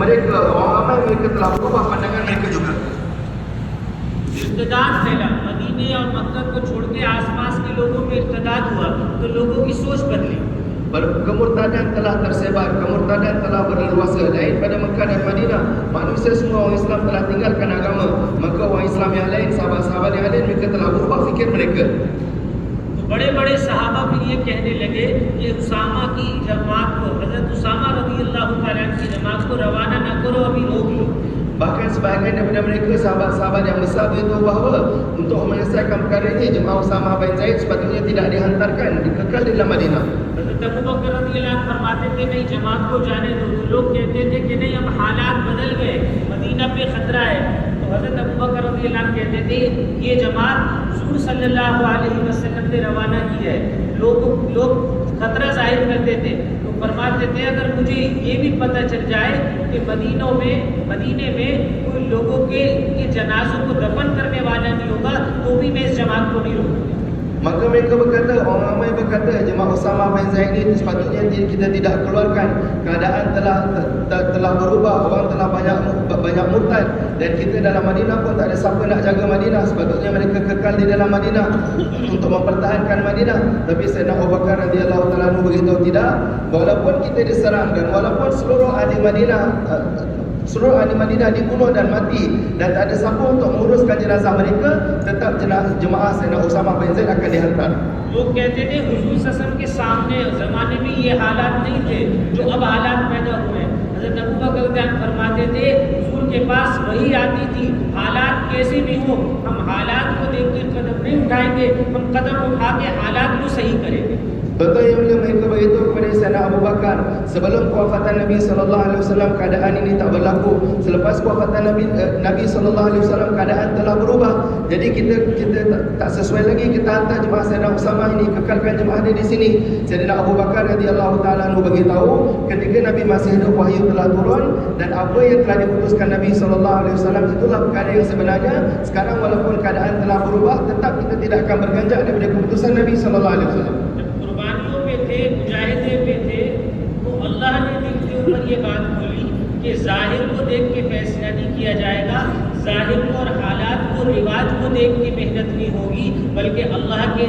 mereka, orang ramai mereka telah berubah pandangan mereka juga. इर्तिदाद फैला, मदीने और मक्का को छोड़ के आसपास के लोगों में इर्तिदाद हुआ, तो लोगों की सोच बदली। Kemurtadan telah tersebar, kemurtadan telah berleluasa daripada Mekah dan Madinah. Manusia semua orang Islam telah tinggalkan agama. Maka orang Islam yang lain, sahabat-sahabat yang lain, mereka telah berubah fikir mereka. तो बड़े-बड़े सहाबा फिर ये कहने लगे कि उसामा की जमात को, हजरत उसामा रज़ी अल्लाह तआला अन्हु की जमात को रवाना न करो, अभी रोक लो। Bahkan sebahagian daripada mereka, sahabat-sahabat yang besar beritahu bahawa untuk menyelesaikan perkara ini, jemaah Usamah bin Zaid sepatutnya tidak dihantarkan, dikekal di dalam Madinah. हजरत अबू बकर रज़ियल्लाहु अन्हु फरमाते थे नहीं, जमात को जाने दो। तो लोग कहते थे कि नहीं, अब हालात बदल गए, मदीना पे खतरा है। तो हजरत अबू बकर रज़ियल्लाहु अन्हु कहते थे ये जमात हुजूर सल्लल्लाहु अलैहि वसल्लम ने रवाना की है। लोग खतरा जाहिर करते थे, तो फरमाते थे अगर मुझे ये भी पता चल जाए कि मदीने में कोई लोगों के जनाजों को दफन करने वाला नहीं होगा, तो भी मैं इस जमात को नहीं रोकूंगा। Maka mereka berkata, orang ramai berkata, jemaah Usamah bin Zaid ini sepatutnya kita tidak keluarkan. Keadaan telah berubah, orang telah banyak murtad, dan kita dalam Madinah pun tak ada siapa nak jaga Madinah. Sepatutnya mereka kekal di dalam Madinah untuk mempertahankan Madinah. Tapi Sayyidina Abu Bakar radhiyallahu taala anhu beritahu tidak, walaupun kita diserang dan walaupun seluruh ahli Madinah dibunuh dan mati dan tak ada siapa untuk menguruskan jenazah mereka, tetap jemaah Sayyidina Usamah bin Zaid akan dihantar. लोग कहते थे हुजूर सल्लल्लाहु अलैहि वसल्लम के सामने ज़माने में ये हालात नहीं थे जो अब हालात पैदा हुए हैं। हज़रत अबू बकर रज़ियल्लाहु फरमाते थे हुजूर के पास वही आती थी, हालात कैसे भी हो हम हालात को देख कर कदम नहीं उठाएंगे, हम कदम उठा के हालात को सही करेंगे। Contoh yang mulia mereka beritahu kepada Sayyidina Abu Bakar, sebelum kewafatan Nabi SAW keadaan ini tak berlaku. Selepas kewafatan Nabi SAW keadaan telah berubah. Jadi kita tak sesuai lagi kita hantar jemaah Sayyidina Usamah ini, kekalkan jemaah dia di sini. Sayyidina Abu Bakar radhiyallahu taala anhu beritahu ketika Nabi masih hidup, wahyu telah turun dan apa yang telah diputuskan Nabi SAW itulah perkara yang sebenarnya. Sekarang walaupun keadaan telah berubah, tetap kita tidak akan berganjak daripada keputusan Nabi SAW. मुजाहिदे पे थे तो अल्लाह ने दिल के ऊपर ये बात बोली कि जाहिर को देख के फैसला नहीं किया जाएगा, जाहिर को और हालात को, रिवाज को देख के मेहनत नहीं होगी, बल्कि अल्लाह के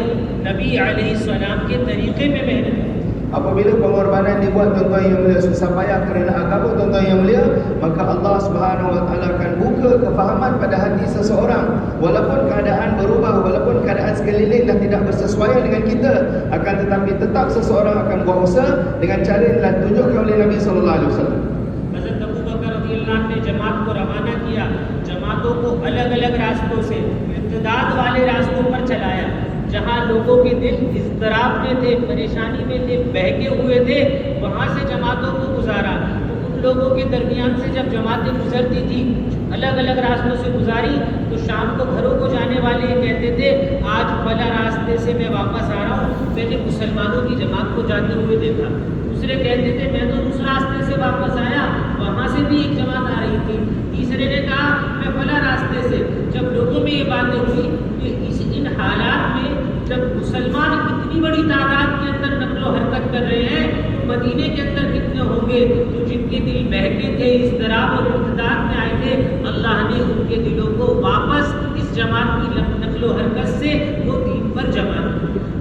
नबी अलैहिस्सलाम के तरीक़े में मेहनत होगी। Apabila pengorbanan dibuat tuan-tuan yang mulia, susah payah kerana agama tuan-tuan yang mulia, maka Allah Subhanahu wa taala akan buka kefahaman pada hati seseorang. Walaupun keadaan berubah, walaupun keadaan sekeliling dah tidak bersesuaian dengan kita, akan tetapi tetap seseorang akan buat usaha dengan cara yang telah ditunjukkan oleh Nabi sallallahu alaihi wasallam. हज़रत अबू बकर रज़ियल्लाहु अन्हु ने जमात को रवाना किया, जमातों को अलग-अलग रास्तों से, इर्तिदाद वाले रास्तों पर चलाया। जहाँ लोगों के दिल इज़्तिराब में थे, परेशानी में थे, बहके हुए थे, वहाँ से जमातों को गुजारा। तो उन लोगों के दरमियान से जब जमातें गुजरती थी, अलग-अलग रास्तों से गुजारी, तो शाम को घरों को जाने वाले कहते थे आज फला रास्ते से मैं वापस आ रहा हूँ, मैंने मुसलमानों की जमात को जाते हुए देखा। दूसरे कहते थे मैं तो उस रास्ते से वापस आया, वहाँ से भी एक जमात आ रही थी। तीसरे ने कहा मैं फला रास्ते से। जब लोगों में ये बातें हुई कि इन हालात में जब मुसलमान इतनी बड़ी तादाद के अंदर नकलो हरकत कर रहे हैं, तो मदीने के अंदर कितने होंगे तो जिनके दिल बहके थे, इज़्तिराब और इर्तिदाद में आए थे, अल्लाह ने उनके दिलों को वापस इस जमात की नकलो हरकत से वो दीन पर जमा।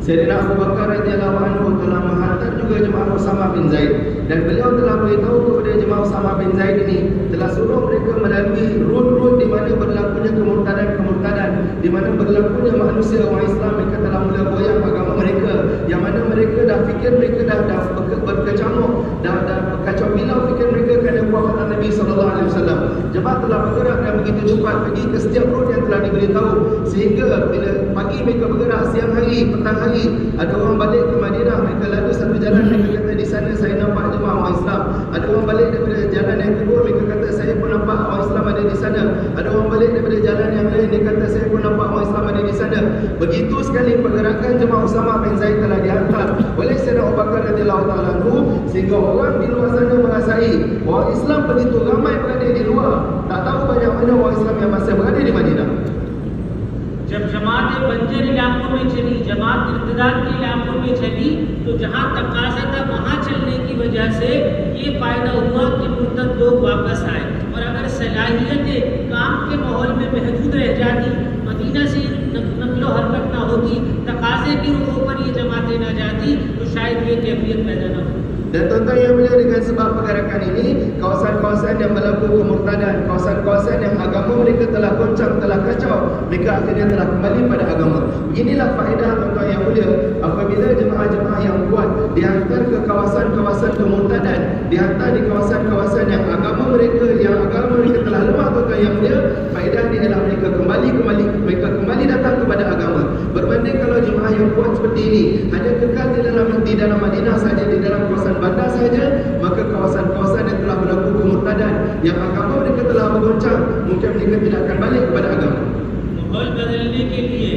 Sayyidina Abu Bakar radhiyallahu anhu telah menghantar juga jemaah Usamah bin Zaid, dan beliau telah beritahu kepada jemaah Usamah bin Zaid ini, telah suruh mereka melalui rut-rut di mana berlakunya kemurtadan, di mana berlakunya manusia orang Islam mereka telah mula goyang agama mereka, yang mana mereka dah fikir mereka dah berkecamuk, dah berkacau bilau fikir mereka kerana kewafatan Nabi sallallahu alaihi wasallam. Jemaah telah bergerak dan begitu cepat pergi ke setiap rut yang telah diberitahu, sehingga bila pagi mereka bergerak, siang hari, petang hari, ada orang balik ke Madinah, mereka lalu satu jalan, mereka kata di sana saya nampak jemaah orang Islam. Ada orang balik daripada jalan yang kedua, mereka kata saya pun nampak orang Islam ada di sana. Ada orang balik daripada jalan yang lain, dia kata saya pun nampak orang Islam ada di sana. Begitu sekali pergerakan jemaah Usamah bin Zaid telah dihantar oleh Sayyidina Abu Bakar radhiyallahu taala anhu, sehingga orang di luar sana merasai orang Islam begitu ramai berada di luar, tak tahu banyak mana orang Islam yang masih berada di Madinah. जब जमातें बंजर इलाकों में चली, जमात इर्तिदाद के इलाकों में चली, तो जहाँ तकाज़ा था वहाँ चलने की वजह से ये फ़ायदा हुआ कि मुर्तद लोग वापस जाहिलियत काम के माहौल में महदूद रह जाती, मदीना से नकलो हरकत ना होती, तकाजे के रुखों पर ये जमातें ना जाती, तो शायद ये कैफियत पैदा ना होती। Dan tuan-tuan yang mulia, dengan sebab pergerakan ini, kawasan-kawasan yang berlaku kemurtadan, kawasan-kawasan yang agama mereka telah goncang, telah kacau, mereka akhirnya telah kembali pada agama. Beginilah faedah tuan-tuan yang mulia, apabila jemaah-jemaah yang kuat dihantar ke kawasan-kawasan kemurtadan, dihantar di kawasan-kawasan yang agama mereka telah lemah, tuan-tuan yang mulia, faedah ini adalah mereka kembali datang kepada agama. Berbanding kalau jemaah yang kuat seperti ini hanya kekal di dalam Madinah saja, di dalam kawasan bandar saja, maka kawasan-kawasan yang telah berlaku kemurtadan, yang agama mereka telah bergoncang, mungkin mereka tidak akan balik kepada agama. माहौल बदलने के लिए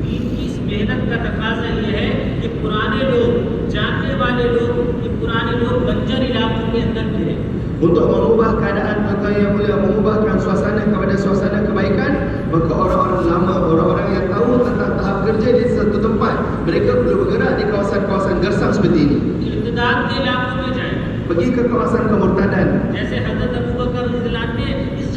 दीन की इस मेहनत का तकाजा ये है कि पुराने लोग, जानने वाले लोग, कि पुराने लोग बंजर इलाकों के अंदर थे। Untuk mengubah keadaan tuan-tuan yang mulia, mengubahkan suasana kepada suasana kebaikan, maka orang-orang lama, orang-orang yang tahu tentang tahap kerja di satu tempat, mereka perlu bergerak di kawasan-kawasan gersang seperti ini. इर्तिदाद के इलाकों में जाए, Pergi ke kawasan kemurtadan. जैसे हजरत अबू बकर रज़ियल्लाहु ने इस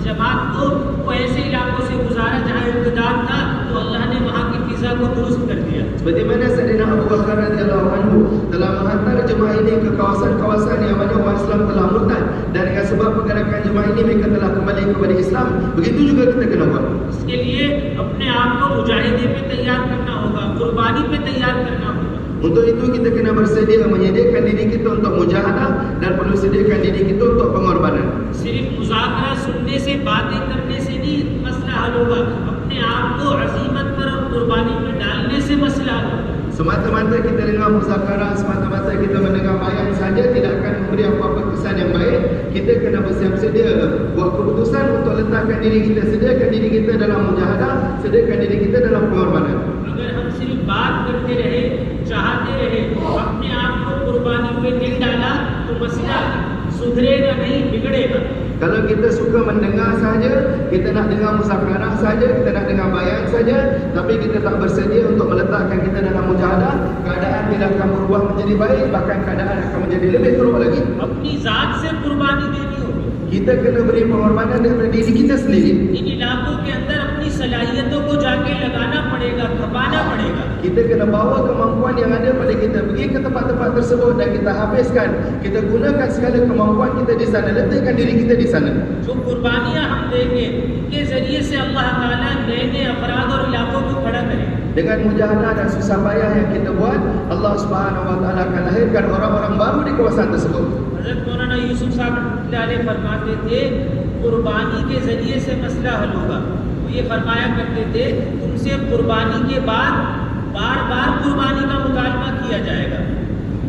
जमात को ऐसे इलाकों से गुजारा जहाँ इर्तिदाद था, तो अल्लाह ने वहाँ की फिजा को दुरुस्त कर दिया। Seperti mana Sayyidina Abu Bakar radhiyallahu anhu telah menghantar jemaah ini ke kawasan-kawasan yang mana orang Islam telah murtad, dan dengan sebab pergerakan jemaah ini mereka telah kembali kepada Islam. Begitu juga kita kena buat. इसके लिए अपने आप को मुजाहिदे पे तैयार करना होगा, कुर्बानी पे तैयार करना होगा। Untuk itu kita kena bersedia menyediakan diri kita untuk mujahadah, dan perlu sediakan diri kita untuk pengorbanan. सिर्फ मुज़ाकरा सुनने से, बातें करने से नहीं मसला हल होगा, अपने आप को अज़ीमत पर और कुर्बानी पे डालने से मसला हल होगा। Semata-mata kita dengar muzakarah, semata-mata kita mendengar bayan saja tidak akan memberi apa-apa kesan yang baik. Kita kena bersiap sedia buat keputusan untuk letakkan diri kita, sediakan diri kita dalam mujahadah, sediakan diri kita dalam pengorbanan. अगर हम सिर्फ बात करते रहे, चाहते रहे, अपने आप को कुर्बानी पे दिल डाला, तो मसला सुधरेगा नहीं, बिगड़ेगा। Kalau kita suka mendengar saja, kita nak dengar muzakarah saja, kita nak dengar bayan saja, tapi kita tak bersedia untuk meletakkan kita dalam mujahadah, keadaan tidak akan berubah menjadi baik, bahkan keadaan akan menjadi lebih teruk lagi. अपनी जात से कुर्बानी देनी होगी। Kita kena beri pengorbanan daripada diri kita sendiri. इन इलाकों के अंदर अपनी सलाहियतों को जाके लगाना पड़ेगा, खपाना पड़ेगा। Kita kena bawa kemampuan yang ada pada kita, pergi ke tempat-tempat tersebut dan kita habiskan. Kita gunakan segala kemampuan kita di sana, letakkan diri kita di sana. जो कुर्बानियां हम देंगे, उनके जरिए से अल्लाह ताला नए-नए अफराद और इलाकों को खड़ा करेगा। Dengan mujahadah dan susah payah yang kita buat, Allah Subhanahu wa taala akan lahirkan orang-orang baru di kawasan tersebut. हज़रत मौलाना यूसुफ साहब रहमतुल्लाह अलैह फरमाते थे, कुर्बानी के जरिए से मसला हल होगा। वो ये फरमाया करते थे, तुमसे कुर्बानी के बाद बार-बार कुर्बानी का मुतालबा किया जाएगा।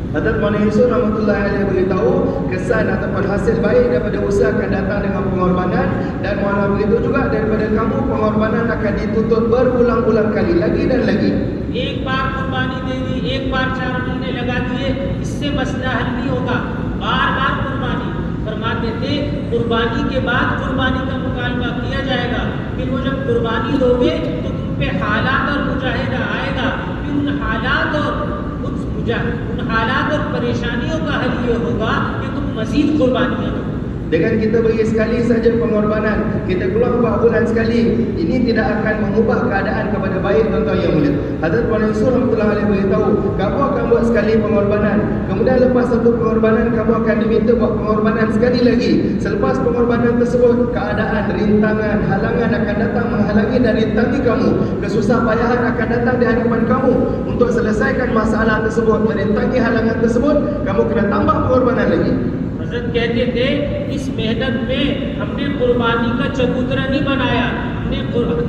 Hadrat Maulana Yusuf rahmatullahi alaihi beritahu kesan ataupun hasil baik daripada usaha akan datang dengan pengorbanan, dan Maulana begitu juga daripada kamu pengorbanan akan dituntut berulang-ulang kali, lagi dan lagi. एक बार कुर्बानी दे दी, एक बार 4 महीने लगा दिए, इससे मसला हल नहीं होगा। बार-बार कुर्बानी फरमाते थे, कुर्बानी के बाद कुर्बानी का मुतालबा किया जाएगा। फिर वो जब कुर्बानी दोगे तो तुम पे हालात और मुजाहिदा आएगा, फिर उन हालात और परेशानियों का हल ये होगा कि तुम मजीद कुर्बानियाँ दो। Dengan kita beri sekali saja pengorbanan, kita keluar 4 bulan sekali, ini tidak akan mengubah keadaan kepada baik, tuan-tuan yang mulia. Hadrat Maulana Yusuf rahmatullahi alaihi beritahu, kamu akan buat sekali pengorbanan, kemudian lepas satu pengorbanan kamu akan diminta buat pengorbanan sekali lagi. Selepas pengorbanan tersebut, keadaan, rintangan, halangan akan datang menghalangi dan rintangi kamu. Kesusah payahan akan datang di hadapan kamu. Untuk selesaikan masalah tersebut, merintangi halangan tersebut, kamu kena tambah pengorbanan lagi. हज़रत कहते थे, इस मेहनत में हमने कुर्बानी का चबूतरा नहीं बनाया, हमने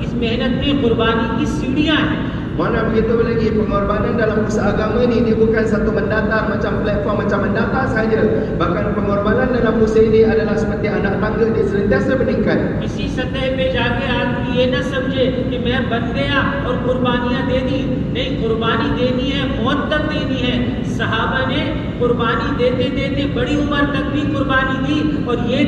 इस मेहनत में कुर्बानी की सीढ़ियाँ हैं। Mana begitu lagi, pengorbanan dalam usaha agama ini bukan satu mendatar macam platform macam mendatar saja. Bahkan pengorbanan dalam usaha ini adalah seperti anak tangga, dia sentiasa meningkat. इसी सतह पे जाके आदमी ये न समझे कि मैं बन गया और कुर्बानियाँ दे दी। नहीं, कुर्बानी देनी है, मौत तक देनी है। सहाबा ने कुर्बानी देते देते बड़ी उम्र तक भी कुर्बानी दी, और ये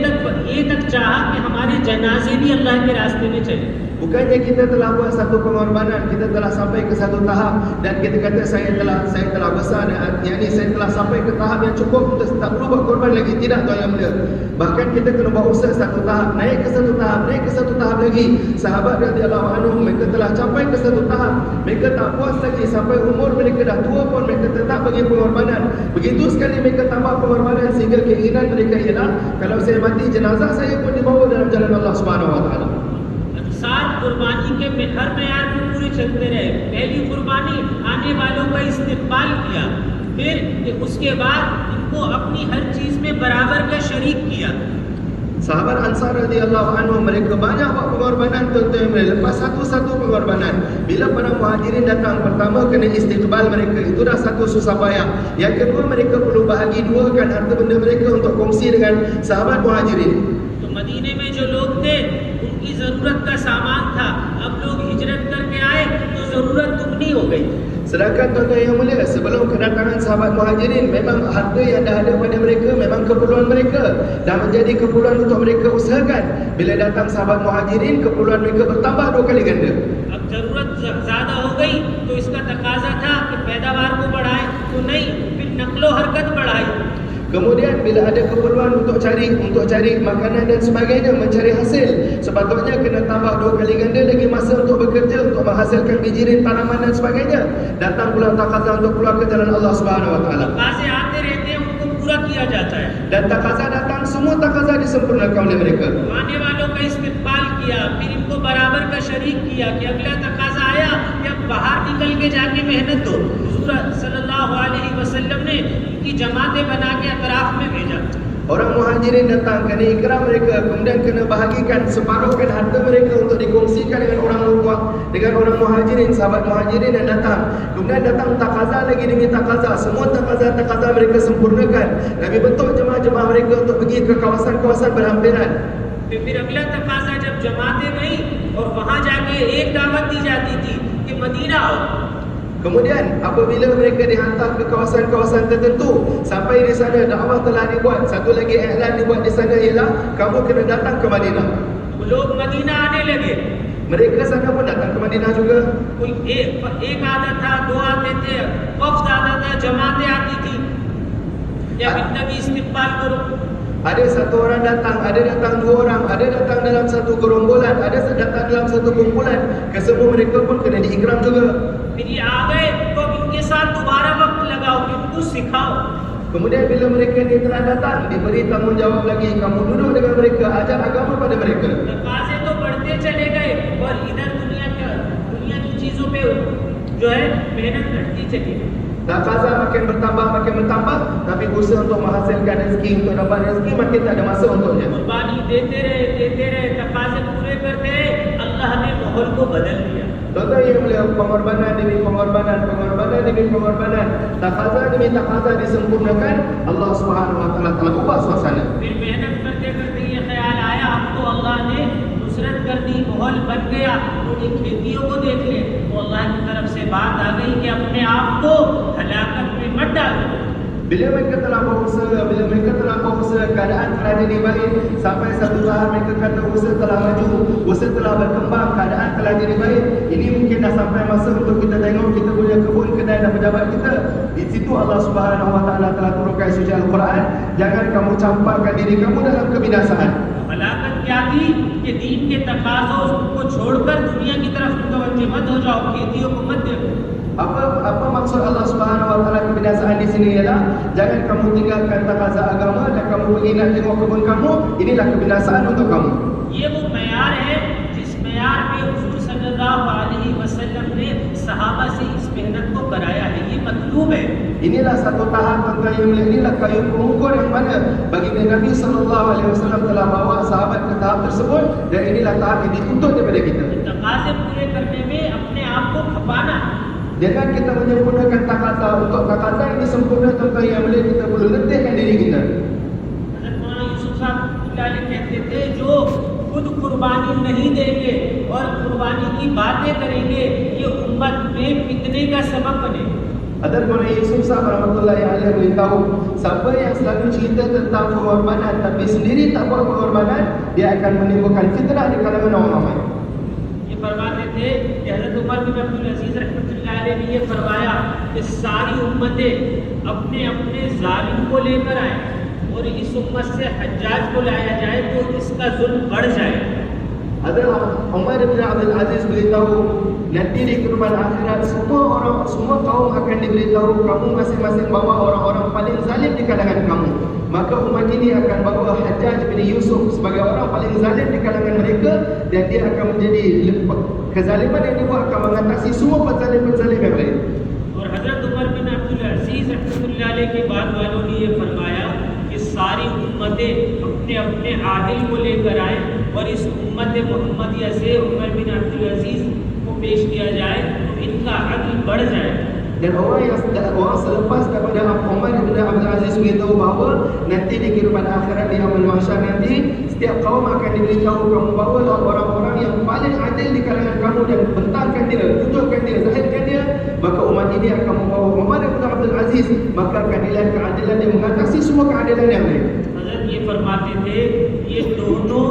तक चाहा कि हमारे जनाजे भी अल्लाह के रास्ते में चले। Bukannya kita telah buat satu pengorbanan, kita telah sampai ke satu tahap dan kita kata saya telah besar dan yang ini saya telah sampai ke tahap yang cukup untuk tak perlu buat korban lagi. Tidak, tuan yang mulia. Bahkan kita kena buat usaha satu tahap, naik ke satu tahap, naik ke satu tahap lagi. Sahabat radhiyallahu anhum mereka telah capai ke satu tahap. Mereka tak puas lagi sampai umur mereka dah tua pun mereka tetap bagi pengorbanan. Begitu sekali mereka tambah pengorbanan sehingga keinginan mereka ialah kalau saya mati jenazah saya pun dibawa dalam jalan Allah Subhanahu wa taala. साथ कुर्बानी के हर मैयार में पूरे चलते रहे। पहली कुर्बानी आने वालों का इस्तेमाल किया, फिर उसके बाद इनको अपनी हर चीज में बराबर का शरीक किया। Sahabat Ansar radhiyallahu anhu mereka banyak buat pengorbanan tuan-tuan mereka. Lepas satu-satu pengorbanan, bila para muhajirin datang, pertama kena istiqbal mereka, itu dah satu susah payah. Yang kedua mereka perlu bahagi duakan harta benda mereka untuk kongsi dengan sahabat muhajirin. तो मदीने में जो लोग थे उनकी जरूरत का सामान था, अब लोग हिजरत करके आए तो जरूरत दुगनी हो गई। Sedangkan tuan-tuan yang mulia, sebelum kedatangan sahabat muhajirin, memang harta yang dah ada pada mereka memang keperluan mereka dan menjadi keperluan untuk mereka usahakan. Bila datang sahabat muhajirin, keperluan mereka bertambah 2 kali ganda. अब जरूरत ज्यादा हो गई तो इसका तकाजा था कि पैदावार को बढ़ाए, तो नहीं, फिर नकलो हरकत बढ़ाई। Kemudian bila ada keperluan untuk cari makanan dan sebagainya, mencari hasil, sepatutnya kena tambah 2 kali ganda lagi masa untuk bekerja, untuk menghasilkan bijirin tanaman dan sebagainya. Datang pula takaza untuk keluar ke jalan Allah Subhanahu wa taala. तकाजे आते रहते हैं, उनको पूरा किया जाता है। Dan takaza datang, semua takaza disempurnakan oleh mereka. आने वालों का इस्तेमाल किया, फिर इनको बराबर का शरीक किया कि अगला तकाजा आया या बाहर निकल के जाके मेहनत दो। हुजूर सल्लल्लाहु अलैहि वसल्लम ने इनकी जमातें बना के अतराफ में भेजा। Orang muhajirin datang, kena ikram mereka, kemudian kena bahagikan, separuhkan harta mereka untuk dikongsikan dengan orang muhajirin, sahabat muhajirin yang datang. Kemudian datang takaza lagi demi takaza, semua takaza mereka sempurnakan. Nabi bentuk jemaah-jemaah mereka untuk pergi ke kawasan-kawasan berhampiran. फिर अगला तकाजा जब जमातें गई और वहां जाके एक दावत दी जाती थी कि मदीना आओ। Kemudian apabila mereka dihantar ke kawasan-kawasan tertentu, sampai di sana dakwah telah dibuat, satu lagi iklan dibuat di sana ialah kamu kena datang ke Madinah. लोग मदीना आने लगे। Mereka sana pun datang ke Madinah juga. कोई एक आता था, 2 आते थे, वफ्द आता था, जमातें आती थी, या फिर नबी इस्तेमाल करो। Ada satu orang datang, ada datang 2 orang, ada datang dalam satu gerombolan, ada datang dalam satu kumpulan. Kesemua mereka pun kena diikram juga. फिर ये आ गए तो अब इनके साथ दोबारा वक्त लगाओ, इनको सिखाओ। Kemudian bila mereka ni telah datang, diberi tanggungjawab lagi, kamu duduk dengan mereka, ajar agama pada mereka. तकाजे तो बढ़ते चले गए और इधर दुनिया की चीजों पे जो है मेहनत घटती चली गई। Takaza makin bertambah, tapi usaha untuk menghasilkan rezeki, untuk dapat rezeki makin tak ada masa untuknya. कुर्बानी देते रहे, तकाजे पूरे करते रहे, अल्लाह ने माहौल को बदल दिया। Contoh yang mulia, pengorbanan demi pengorbanan, takaza demi takaza disempurnakan, Allah Subhanahu wa taala telah ubah suasana. फिर मेहनत करते करते ये ख्याल आया, अब तो अल्लाह ने नुसरत कर दी, माहौल बन गया, उनकी खेतियों को देख ले, तो अल्लाह की तरफ से बात आ गई कि अपने आप को हलाकत में मत डालो। Bila mereka telah berusaha, keadaan telah jadi baik, sampai satu tahap mereka kata usaha telah maju, usaha telah berkembang, keadaan telah jadi baik. Ini mungkin dah sampai masa untuk kita tengok kita punya kebun, kedai dan pejabat kita. Di situ Allah Subhanahu wa taala telah turunkan suci Al-Quran, jangan kamu campakkan diri kamu dalam kebinasaan. हलाकत क्या थी कि दीन के तकाज़ों को छोड़कर दुनिया की तरफ मुतवज्जे मत हो जाओ, खेतियों को मत देखो। Apa maksud Allah Subhanahu wa taala kebinasaan di sini ialah jangan kamu tinggalkan takaza agama dan kamu pergi nak tengok kebun kamu, inilah kebinasaan untuk kamu. ये वो मयार है जिस मयार पे हुजूर सल्लल्लाहु अलैहि वसल्लम ने सहाबा से इस मेहनत को कराया है, ये मतलूब है। Inilah satu tahap tuan-tuan yang mulia, inilah kayu pengukur yang mana baginda Nabi sallallahu alaihi wasallam telah bawa sahabat ke tahap tersebut dan inilah tahap yang dituntut daripada kita. तकाज़े पूरे करने में अपने आप को खपाना। Jangan kita menyempurnakan takaza, untuk takaza ini sempurna tuan-tuan yang mulia kita perlu letihkan diri kita. हज़रत मौलाना यूसुफ साहब कहते थे जो खुद कुर्बानी नहीं देंगे और कुर्बानी की बातें करेंगे, ये उम्मत में फितने का सबब बने। Hadrat Maulana Yusuf Sahab rahmatullahi alaihi beritahu, siapa yang selalu cerita tentang pengorbanan tapi sendiri tak buat pengorbanan, dia akan menimbulkan fitnah di kalangan orang ramai. ये फरमाते थे कि हज़रत उमर बिन अब्दुल अजीज़ रहमतुल्लाह अलैह ने ये फरमाया कि सारी उम्मतें अपने अपने जालिम को लेकर आए और इस उम्मत से हज्जाज को लाया जाए तो इसका जुल्म बढ़ जाए। Ada Umar bin Abdul Aziz beritahu nanti di kehidupan akhirat semua kaum akan diberitahu kamu masing-masing bawa orang-orang paling zalim di kalangan kamu. Maka umat ini akan bawa Hajjaj bin Yusuf sebagai orang paling zalim di kalangan mereka dan dia akan menjadi kezaliman yang dibuat akan mengatasi semua penzalim-penzalim yang lain. और हज़रत उमर बिन अब्दुल अजीज़ रहमतुल्लाह अलैह के बाद वालों ने ये फरमाया कि सारी उम्मतें अपने अपने आदिल को लेकर आए और इस उम्मत मोहम्मदिया से उमर बिन अब्दुल अजीज़ को पेश किया जाए तो इनका अदल बढ़ जाए। Dan orang selepas daripada Umar bin Abdul Aziz beritahu bahawa nanti di kehidupan akhirat di amal mahsyar nanti setiap kaum akan diberitahu kamu bawalah orang-orang yang paling adil di kalangan kamu dan bentangkan dia, tunjukkan dia, zahirkan dia, maka umat ini akan membawa Umar bin Abdul Aziz, maka keadilan yang mengatasi semua keadilan yang lain. हज़रत ये फरमाते थे ये दोनों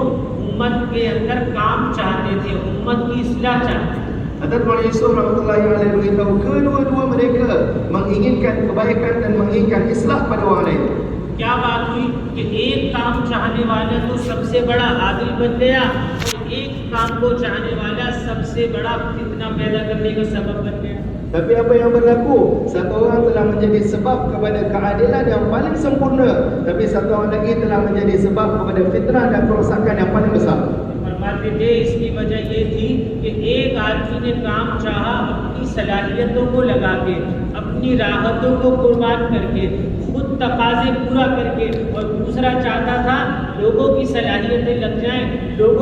उम्मत के अंदर काम चाहते थे, उम्मत की इस्लाह चाहते थे। Hadrat Maulana Yusuf rahmatullahi alaihi beritahu kedua-dua mereka menginginkan kebaikan dan menginginkan islah pada orang lain. क्या बात हुई कि एक काम चाहने वाला तो सबसे बड़ा आदिल बन गया और एक काम को चाहने वाला सबसे बड़ा फितना पैदा करने का सबब बन गया। Tapi apa yang berlaku? Satu orang telah menjadi sebab kepada keadilan yang paling sempurna, tapi satu orang lagi telah menjadi sebab kepada fitnah dan kerosakan yang paling besar. फरमाते थे इसकी वजह ये थी कि एक आदमी ने काम चाहा अपनी सलाहियतों को लगा के, अपनी राहतों को कुर्बान करके, खुद तकाजे पूरा करके, और दूसरा चाहता था लोगों की सलाहियतें लग जाएं, लोग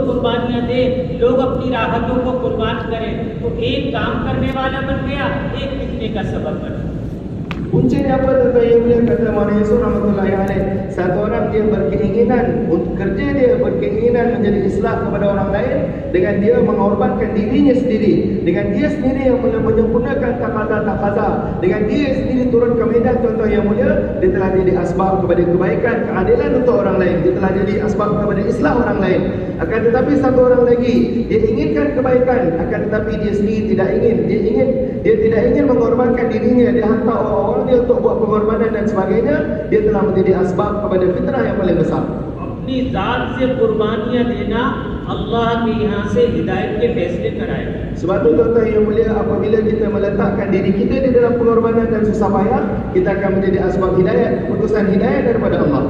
कुर्बानियां दें, लोग अपनी राहतों को कुर्बान करें, तो एक काम करने वाला बन गया, एक फितने का सबब बन गया। Kuncinya apa tuan-tuan yang mulia? Kata Maulana Yusuf rahmatullahi alaih, satu orang dia berkeinginan untuk kerja, dia berkeinginan menjadi islah kepada orang lain dengan dia mengorbankan dirinya sendiri, dengan dia sendiri yang menyempurnakan taqaza, dengan dia sendiri turun ke medan. Tuan-tuan yang mulia, dia telah jadi asbab kepada kebaikan, keadilan untuk orang lain, dia telah jadi asbab kepada islah orang lain. Akan tetapi satu orang lagi, dia inginkan kebaikan, akan tetapi dia sendiri tidak ingin, dia tidak ingin mengorbankan dirinya, dia hantar orang dia untuk buat pengorbanan dan sebagainya, dia telah menjadi asbab kepada fitnah yang paling besar. अपनी जात से कुर्बानियां देना अल्लाह के यहाँ से हिदायत के फैसले कराएगा। Sebab itu tuan-tuan yang mulia, apabila kita meletakkan diri kita di dalam pengorbanan dan susah payah, kita akan menjadi asbab hidayat, keputusan hidayat daripada Allah.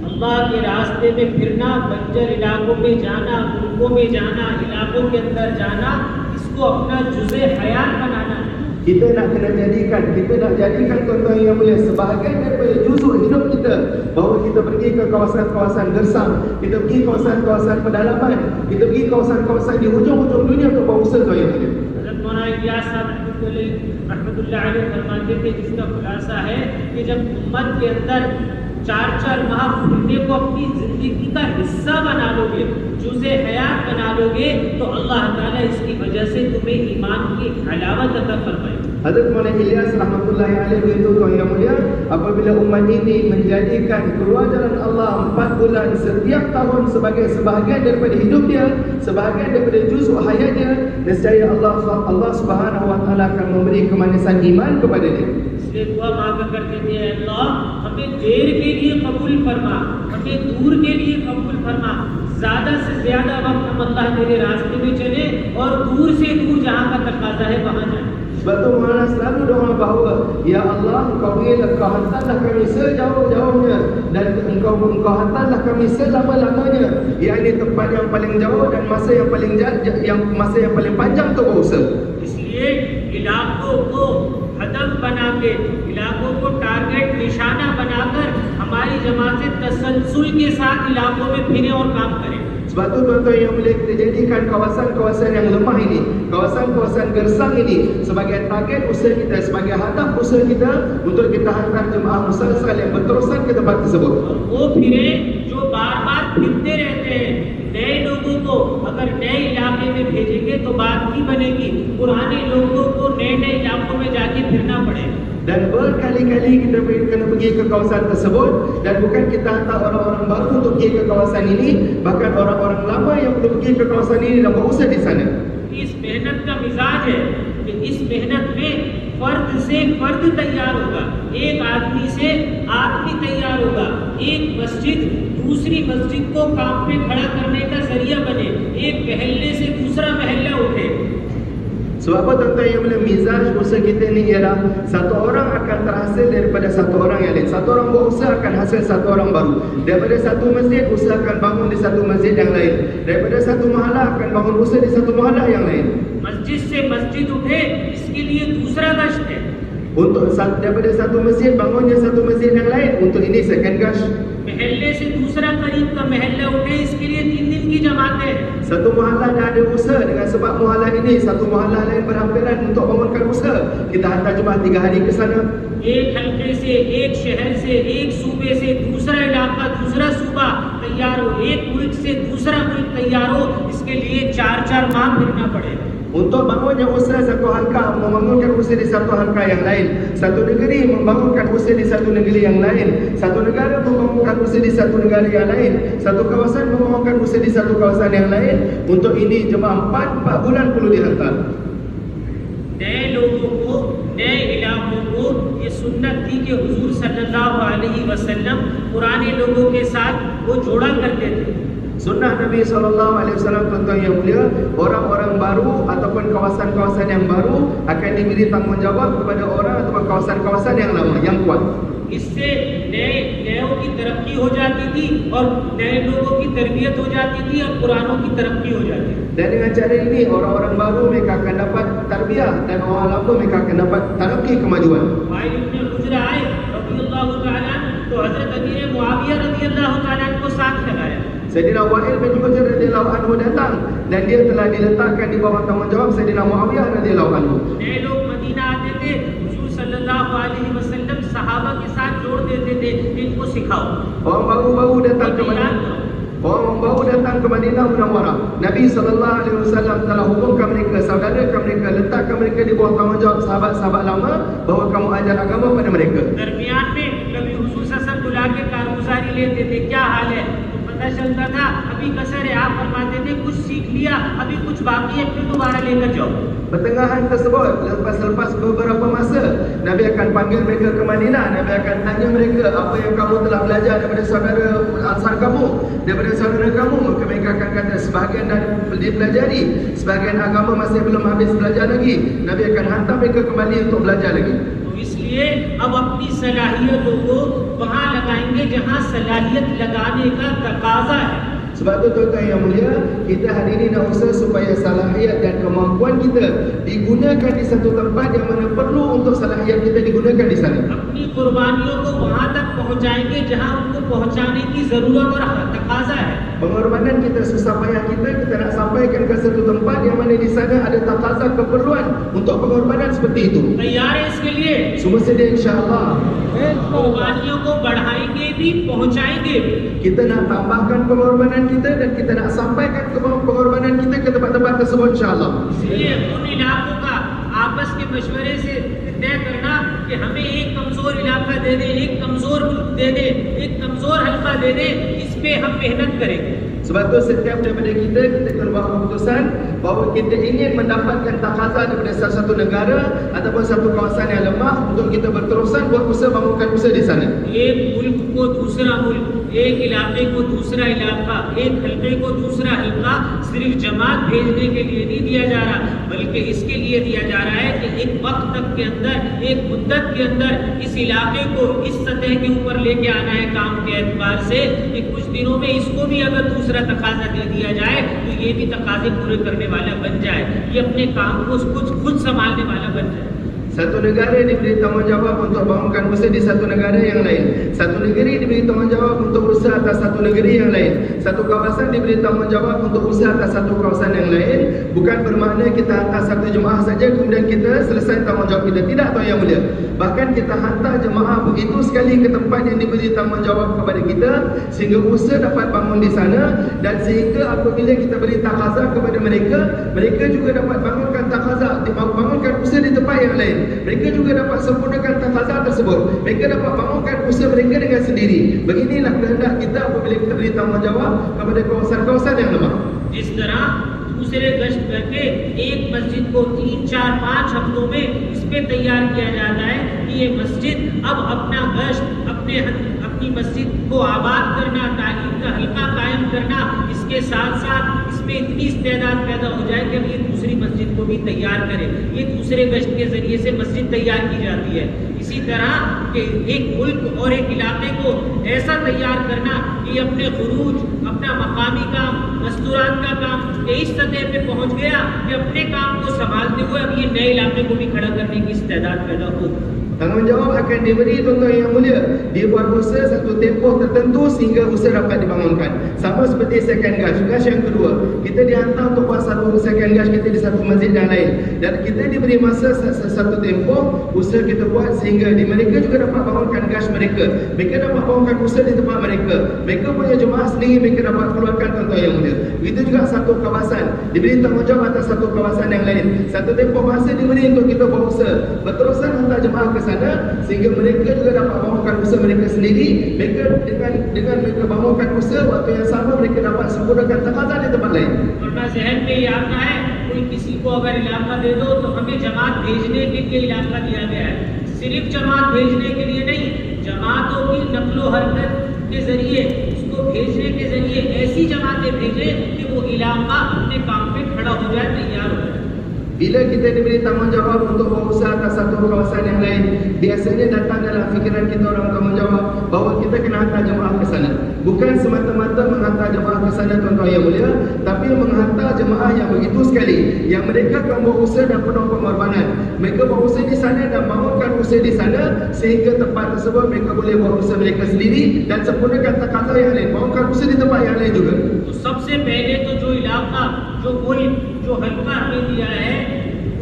अल्लाह के रास्ते में फिरना, बंजर इलाकों में जाना, मुल्कों में जाना, इलाकों के अंदर जाना, इसको अपना जुज़े हयात बनाना। Kita nak jadikan tuan-tuan yang mulia sebahagian daripada juzuk hidup kita, bahawa kita pergi ke kawasan-kawasan gersang, kita pergi kawasan-kawasan pedalaman, kita pergi kawasan-kawasan di hujung-hujung dunia untuk berusaha, tuan yang mulia. हज़रत मौलाना इलियास साहब रहमतुल्लाह अलैह फरमाते थे, जिसका खुलासा है कि जब उम्मत के अंदर 4-4 माह फिरने को अपनी जिंदगी का हिस्सा बना लोगे, जुज़े हयात बना लोगे, तो अल्लाह ताला इसकी वजह से तुम्हें ईमान की हलावत अता फरमाएगा। Hadrat Maulana Ilyas rahmatullahi alaihi beritahu, tuan yang mulia, apabila umat ini menjadikan keluar jalan Allah 4 bulan setiap tahun sebagai sebahagian daripada hidup dia, sebahagian daripada juzuk hayatnya, nescaya Allah Subhanahu wa taala akan memberi kemanisan iman kepada dia. इसलिए दुआ मांगा करते थे, अल्लाह हमें देर के लिए कबूल फरमा, हमें दूर के लिए कबूल फरमा, ज़्यादा से ज़्यादा वक्त हम अल्लाह तेरे रास्ते में चले और दूर से दूर जहाँ का तकाजा है वहाँ जाए। Sebab tu Maulana selalu doa bahawa, Ya Allah, Engkau hantarlah kami sejauh-jauhnya dan Engkau hantarlah kami selama-lamanya, yakni tempat yang paling jauh dan masa yang paling panjang untuk berusaha. इसलिए इलाकों को हदफ बना के, इलाकों को टारगेट निशाना बनाकर हमारी जमातें तसलसल के साथ इलाकों में फिरें और काम करें। Sebab tu tuan-tuan yang boleh kita jadikan kawasan-kawasan yang lemah ini, kawasan-kawasan gersang ini sebagai target usaha kita, sebagai hadaf usaha kita untuk kita hantar jemaah musalsal yang berterusan ke tempat tersebut. वो फिरे जो बार-बार फिरते रहते हैं, नए लोगों को अगर नए इलाके में भेजेंगे तो बात नहीं बनेगी, पुराने लोगों को नए-नए इलाकों में जाके फिरना पड़ेगा। Dan berkali-kali kita kena pergi ke kawasan tersebut, dan bukan kita hantar orang-orang baru untuk pergi ke kawasan ini, bahkan orang-orang lama yang perlu pergi ke kawasan ini dan berusaha di sana. इस मेहनत का मिजाज है कि इस मेहनत में फर्द से फर्द तैयार होगा, एक आदमी से आदमी तैयार होगा, एक मस्जिद दूसरी मस्जिद को काम पे खड़ा करने का जरिया बने, एक महल्ले से दूसरा महल्ला उठे। Sebab apa tuan-tuan yang mulia, mizaj usaha kita ni ialah satu orang akan terhasil daripada satu orang yang lain. Satu orang berusaha akan hasil satu orang baru. Daripada satu masjid, usahakan bangun di satu masjid yang lain. Daripada satu mahalah akan bangun usaha di satu mahalah yang lain. मस्जिद से मस्जिद उठे, इसके लिए दूसरा गश्त है। Untuk daripada satu masjid bangunnya satu masjid yang lain, untuk ini second gush. महल्ले से दूसरा करीब का महल्ला उठे, इसके लिए 3 दिन की जमातें हैं। Satu mahalah dah ada usaha, dengan sebab mahalah ini satu mahalah lain berhampiran untuk bangunkan usaha, kita hantar jemaah 3 hari ke sana. एक हल्के से, एक शहर से, एक सूबे से दूसरा इलाका, दूसरा सूबा तैयार हो, एक मुल्क से दूसरा मुल्क तैयार हो, इसके लिए 4-4 माह फिरना पड़ेगा। Untuk bangunnya usaha satu halqa, membangunkan usaha di satu halqa yang lain. Satu negeri membangunkan usaha di satu negeri yang lain. Satu negara membangunkan usaha di satu negara yang lain. Satu kawasan membangunkan usaha di satu kawasan yang lain. Untuk ini jemaah 4 bulan perlu dihantar. नए लोगों को, नए इलाकों को ये सुन्नत थी कि हुजूर सल्लल्लाहु अलैहि वसल्लम पुराने लोगों के साथ वो जोड़ा करते थे। Sunnah Nabi SAW, tuan-tuan yang mulia, orang-orang baru ataupun kawasan-kawasan yang baru akan diberi tanggungjawab kepada orang ataupun kawasan-kawasan yang lama, yang kuat. इससे नयों की तरक्की हो जाती थी और नए लोगों की तरबियत हो जाती थी और पुरानों की तरक्की हो जाती थी। Dan dengan cara ini orang-orang baru mereka akan dapat tarbiyah dan orang lama mereka akan dapat tarakki kemajuan. वाइल इब्न हुज्र आए रज़ियल्लाहु ताला तो हज़रत अमीर मुआविया रज़ियल्लाहु ताला को साथ लगाया। Sayyidina Wa'il bin Hujr radhiyallahu anhu datang dan dia telah diletakkan di bawah tanggungjawab Sayyidina Muawiyah radhiyallahu anhu. नए लोग मदीना आते थे, हुजूर सल्लल्लाहु अलैहि वसल्लम सहाबा के साथ जोड़ देते थे, इनको सिखाओ। Orang baru datang ke Madinah. Orang baru datang ke Madinah Munawwarah. Nabi SAW telah hukumkan mereka, saudarakan mereka, letakkan mereka di bawah tanggungjawab sahabat-sahabat lama, bahawa kamu ajar agama pada mereka. दरमियान में कभी हुजूर सल्लल्लाहु बुला के कारगुजारी लेते थे, क्या हाल है, तो पता चलता था अभी कसर है, आप फरमाते थे कुछ सीख लिया, अभी कुछ बाकी है, फिर दोबारा लेकर जाओ। Pertengahan tersebut, lepas beberapa masa, Nabi akan panggil mereka ke Madinah. Nabi akan tanya mereka, apa yang kamu telah belajar daripada saudara ansar kamu, daripada saudara kamu. Maka mereka akan kata, sebahagian dah dipelajari, sebahagian agama masih belum habis belajar lagi. Nabi akan hantar mereka kembali untuk belajar lagi. तो इसलिए अब अपनी सलाहियतों को वहाँ लगाएंगे जहाँ सलाहियत लगाने का तकाजा है। Sebab tu tuan-tuan yang mulia, kita hari ini nak usaha supaya salahiyat dan kemampuan kita digunakan di satu tempat yang mana perlu untuk salahiyat kita digunakan di sana. अपनी कुर्बानियों को वहाँ तक पहुँचाएंगे जहाँ उनको पहुँचाने की जरूरत और तकाजा है। Pengorbanan kita, susah payah kita nak sampaikan ke satu tempat yang mana di sana ada takaza keperluan untuk pengorbanan seperti itu. तैयार है इसके लिए? Semua sedia insya-Allah. कुर्बानियों को बढ़ाएंगे भी, पहुँचाएंगे भी। Kita nak tambahkan pengorbanan kita dan kita nak sampaikan pengorbanan kita ke tempat-tempat tersebut insya-Allah. इसलिए उन इलाकों का आपस के मशवरे से तय करना कि हमें एक कमजोर इलाका दे दे, एक कमजोर मुल्क दे दे, एक कमजोर हल्का दे दे, इस पे हम मेहनत करेंगे। Sebab tu setiap daripada kita kena buat keputusan bahawa kita ingin mendapatkan takaza daripada salah satu negara ataupun satu kawasan yang lemah untuk kita berterusan buat usaha bangunkan usaha di sana. एक मुल्क को दूसरा मुल्क, एक इलाके को दूसरा इलाका, एक हल्के को दूसरा हल्का सिर्फ जमात भेजने के लिए नहीं दिया जा रहा, बल्कि इसके लिए दिया जा रहा है कि एक वक्त तक के अंदर, एक मुद्दत के अंदर इस इलाके को इस सतह के ऊपर लेके आना है काम के एतबार से कि कुछ दिनों में इसको भी अगर दूसरा तकाजा दे दिया जाए तो ये भी तकाजे पूरे करने वाला बन जाए, ये अपने काम को खुद संभालने वाला बन जाए। Satu negara diberi tanggungjawab untuk bangunkan usaha di satu negara yang lain. Satu negeri diberi tanggungjawab untuk usaha atas satu negeri yang lain. Satu kawasan diberi tanggungjawab untuk usaha atas satu kawasan yang lain. Bukan bermakna kita hantar satu jemaah saja kemudian kita selesai tanggungjawab kita. Tidak, tuan yang mulia. Bahkan kita hantar jemaah begitu sekali ke tempat yang diberi tanggungjawab kepada kita sehingga usaha dapat bangun di sana, dan sehingga apabila kita beri takaza kepada mereka, mereka juga dapat bangunkan takaza, bangunkan usaha di tempat yang lain. Mereka juga dapat sempurnakan taqazah tersebut. Mereka dapat bangunkan usaha mereka dengan sendiri. Beginilah kehendak kita apabila kita beri tanggungjawab kepada kawasan-kawasan yang lemah. जिस तरह दूसरे गश्त करके एक मस्जिद को 3, 4, 5 हफ्तों में इस पे तैयार किया जाता है कि ये मस्जिद अब अपना गश्त अपनी मस्जिद को आबाद करना, तालीम का हल्का कायम करना, इसके साथ साथ इसमें इतनी इस्तेदाद पैदा हो जाए कि अब ये दूसरी मस्जिद को भी तैयार करे। ये दूसरे गश्त के जरिए से मस्जिद तैयार की जाती है। इसी तरह कि एक मुल्क और एक इलाके को ऐसा तैयार करना कि अपने खुरूज, अपना मकामी काम, दस्तूरात का काम ये इस सतह पे पहुंच गया कि अपने काम को संभालते हुए अब ये नए इलाके को भी खड़ा करने की इस्तेदाद पैदा हो। Tanggungjawab akan diberi tuan-tuan yang mulia. Dibuat usaha satu tempoh tertentu sehingga usaha dapat dibangunkan. Sama seperti second gas. Gas yang kedua, kita dihantar untuk buat satu second gas kita di satu masjid yang lain. Dan kita diberi masa satu tempoh usaha kita buat sehingga di mereka juga dapat bangunkan gas mereka. Mereka dapat bangunkan usaha di tempat mereka. Mereka punya jemaah sendiri, mereka dapat keluarkan tuan-tuan yang mulia. Begitu juga satu kawasan diberi tanggungjawab atas satu kawasan yang lain. Satu tempoh masa diberi untuk kita buat usaha. Berterusan hantar jemaah ke sana sehingga mereka juga dapat bangunkan usaha mereka sendiri. Mereka dengan mereka bangunkan usaha, waktu yang sama mereka dapat sempurnakan taqazah di tempat lain. वरना जहन में ये आता है कोई किसी को अगर इलाका दे दो तो हमें जमात भेजने के लिए इलाका दिया गया है। सिर्फ जमात भेजने के लिए नहीं, जमातों की नकलो हरकत के जरिए, उसको भेजने के जरिए ऐसी जमातें भेजे कि वो इलाका अपने काम पे खड़ा हो जाए, तैयार हो जाए। Bila kita diberi tanggungjawab untuk berusaha atas satu kawasan yang lain, biasanya datang dalam fikiran kita orang tanggungjawab bahawa kita kena hantar jemaah ke sana. Bukan semata-mata menghantar jemaah ke sana tuan-tuan yang mulia, tapi menghantar jemaah yang begitu sekali, yang mereka akan berusaha dan penuh pengorbanan. Mereka berusaha di sana dan bangunkan usaha di sana sehingga tempat tersebut mereka boleh buat usaha mereka sendiri dan sempurnakan taqazah yang lain, bangunkan usaha di tempat yang lain juga. तो सबसे पहले तो जो इलाका, जो मुल्क, जो हल्का हमें दिया है,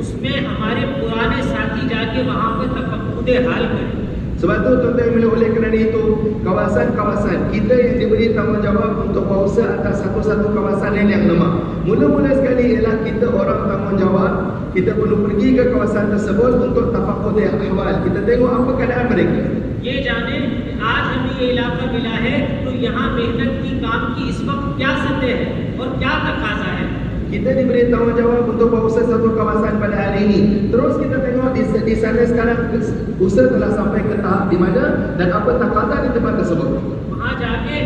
उसमें हमारे पुराने साथी जाके वहाँ पे तफक्कुद हाल करें। Sebab tu tuan-tuan yang mulia, oleh kerana itu kawasan-kawasan kita yang diberi tanggungjawab untuk berusaha atas satu-satu kawasan yang lemah. Mula-mula sekali ialah kita orang tanggungjawab, kita perlu pergi ke kawasan tersebut untuk tafaqud ahwal. Kita tengok apa keadaan mereka. ये जाने आज हमें ये इलाका मिला है तो यहाँ मेहनत की, काम की इस वक्त क्या सतह है और क्या तकाजा है। Kita diberi tanggungjawab untuk berusaha satu kawasan pada hari ini. Terus kita tengok di sana sekarang usaha telah sampai ke tahap di mana dan apa taqazah di tempat tersebut. वहाँ जाके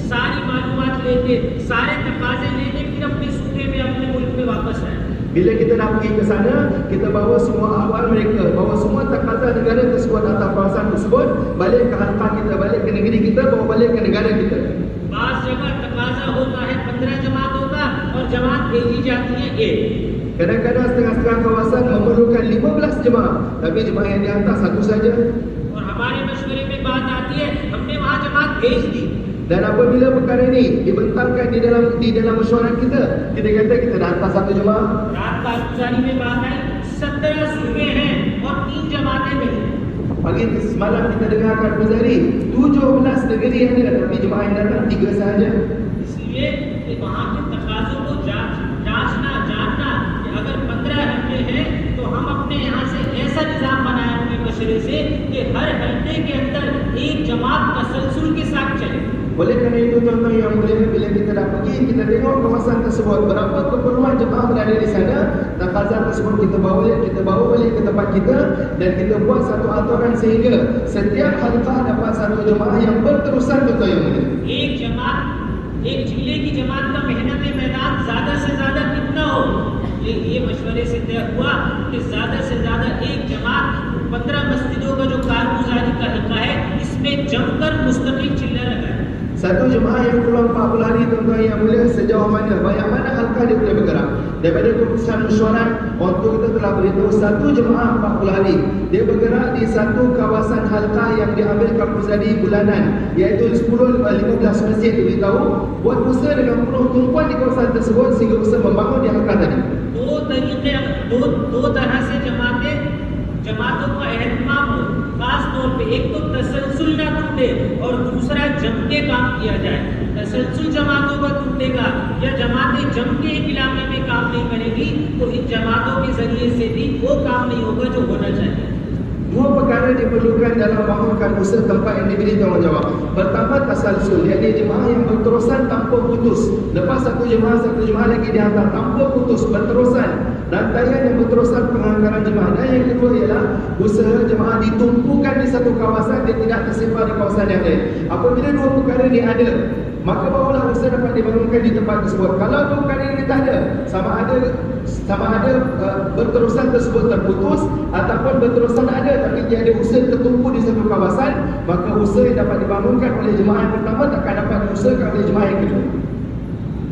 सारी मालूमात लेके, सारे तकाजे लेके फिर अपने सूबे में, अपने मुल्क में वापस आए। Bila kita dah pergi ke sana, kita bawa semua ahwal mereka, bawa semua taqazah negara tersebut atau kawasan tersebut, balik ke halqa kita, balik ke negeri kita, bawa balik ke negara kita. बाज़ जगह तकाजा होता है 15 जमातों का और जमात भेजी जाती है 1। Kadang-kadang setengah-setengah kawasan memerlukan 15 jemaah, tapi jemaah yang dihantar satu saja. और हमारे मशवरे में बात आती है हमने वहाँ जमात भेज दी। Dan apabila perkara ini dibentangkan di dalam mesyuarat kita kata kita dah hantar satu jemaah. रात कारगुजारी में बात आई 17 सूबे हैं और 3 जमातें नहीं। Pagi semalam kita dengarkan Buzari 17 negeri yang ada, tapi jemaah yang datang 3 sahaja. इसलिए कि वहाँ के तकाज़ों को जांचना, जानना कि अगर 15 हल्के हैं तो हम अपने यहाँ से ऐसा निज़ाम बनाए अपने मशरे से कि हर हल्के के अंदर एक जमात तसलसल के साथ चले। Oleh kerana itu tuan-tuan yang mulia, bila kita dah pergi, kita tengok kawasan tersebut, berapa keperluan jemaah berada di sana, taqazah tersebut kita bawa balik ke tempat kita dan kita buat satu aturan sehingga setiap halqah dapat satu jemaah yang berterusan tuan-tuan yang mulia. एक जमात, एक जिले की जमात का मेहनत मैदान ज्यादा से ज्यादा कितना हो, ये मशवरे से तय हुआ कि ज्यादा से ज्यादा एक जमात 15 मस्जिदों का जो कारगुजारी का हल्का है इसमें जमकर मुस्तकिल चिल्ला लगाए। Satu jemaah yang keluar 40 hari tuan-tuan yang mulia, sejauh mana, banyak mana halqah dia boleh bergerak. Daripada keputusan mesyuarat, waktu kita telah beritahu satu jemaah 40 hari dia bergerak di satu kawasan halqah yang diambil Kapuzadi bulanan, iaitu 10-15 masjid diberitahu buat usaha dengan penuh tumpuan di kawasan tersebut sehingga usaha membangun di halqah tadi. दो तरह से जमातें जमातों का एहतमाम हो, खास तौर पे एक तो तसलसल ना टूटे और दूसरा जम के काम किया जाए। तसलसल जमातों का टूटेगा या जमातें जम के एक इलाके में काम नहीं करेगी तो इन जमातों के जरिए से भी वो काम नहीं होगा जो होना चाहिए। Dua perkara diperlukan dalam bangunkan usaha tempat yang diberi tanggungjawab. Pertama, tasalsul, iaitu jemaah yang berterusan tanpa putus. Lepas satu jemaah lagi dihantar tanpa putus, berterusan. Rantaian yang berterusan pengangkaran jemaah. Dan yang kedua ialah usaha jemaah ditumpukan di satu kawasan dan tidak tersebar di kawasan yang lain. Apabila dua perkara ini ada, maka barulah usaha dapat dibangunkan di tempat tersebut. Kalau dua perkara ini tak ada, sama ada berterusan tersebut terputus ataupun berterusan ada tapi tiada usaha tertumpu di satu kawasan, maka usaha yang dapat dibangunkan oleh jemaah yang pertama takkan dapat diusahakan oleh jemaah yang kedua.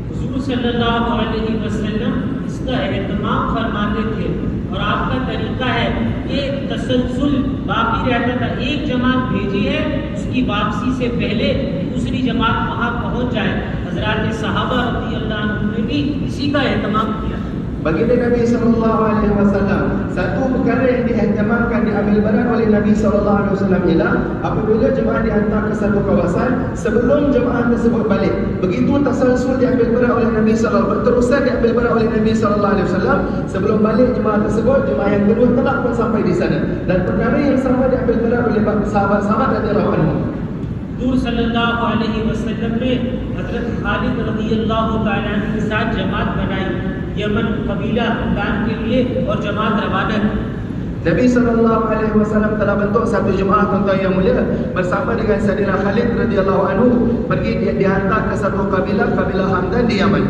हुजूर सल्लल्लाहु अलैहि वसल्लम इसका एहतमाम फरमाते थे और आपका तरीका है कि तसलसल बाकी रहता था। एक जमात भेजी है, उसकी वापसी से पहले दूसरी जमात वहाँ पहुँच जाए। हजरात सहाबा रज़ियल्लाहु अन्हुम ने भी इसी का एहतमाम किया। Baginda Nabi SAW, satu perkara yang diihtimamkan, diambil berat oleh Nabi SAW ialah apabila jemaah dihantar ke satu kawasan, sebelum jemaah tersebut balik, begitu tasalsul diambil berat oleh Nabi SAW, berterusan diambil berat oleh Nabi SAW, sebelum balik jemaah tersebut, jemaah yang kedua telah pun sampai di sana. Dan perkara yang sama diambil berat oleh sahabat-sahabat radhiyallahu anhum. हुजूर सल्लल्लाहु अलैहि वसल्लम ने हजरत खालिद रज़ियल्लाहु ताला अन्हु के साथ जमात बनाई, यमन कबीला हमदान के लिए, और जमात रवाना की। Nabi SAW telah bentuk satu jemaah tuan-tuan yang mulia bersama dengan Sayyidina Khalid radhiyallahu anhu pergi dihantar ke satu kabilah Hamdan di Yaman.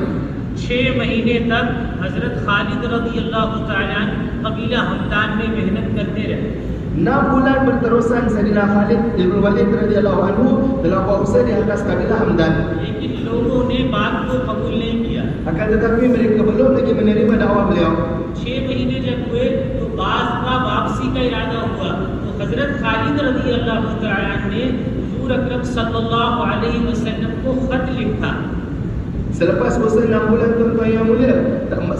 6 महीने तक हजरत खालिद रज़ियल्लाहु ताला अन्हु कबीला हमदान में मेहनत करते रहे। 6 bulan berterusan Sayyidina Khalid bin Walid radhiyallahu anhu telah buat usaha di atas kabilah Hamdan. लेकिन लोगों ने बात को कबूल नहीं किया। Akan tetapi mereka belum lagi menerima dakwah beliau. 6 महीने जब हुए तो बाज का वापसी का इरादा हुआ, तो हजरत खालिद रज़ियल्लाहु ताला अन्हु ने हुजूर अकरम सल्लल्लाहु अलैहि वसल्लम को खत लिखा। Selepas usaha 6 bulan tuan-tuan yang mulia,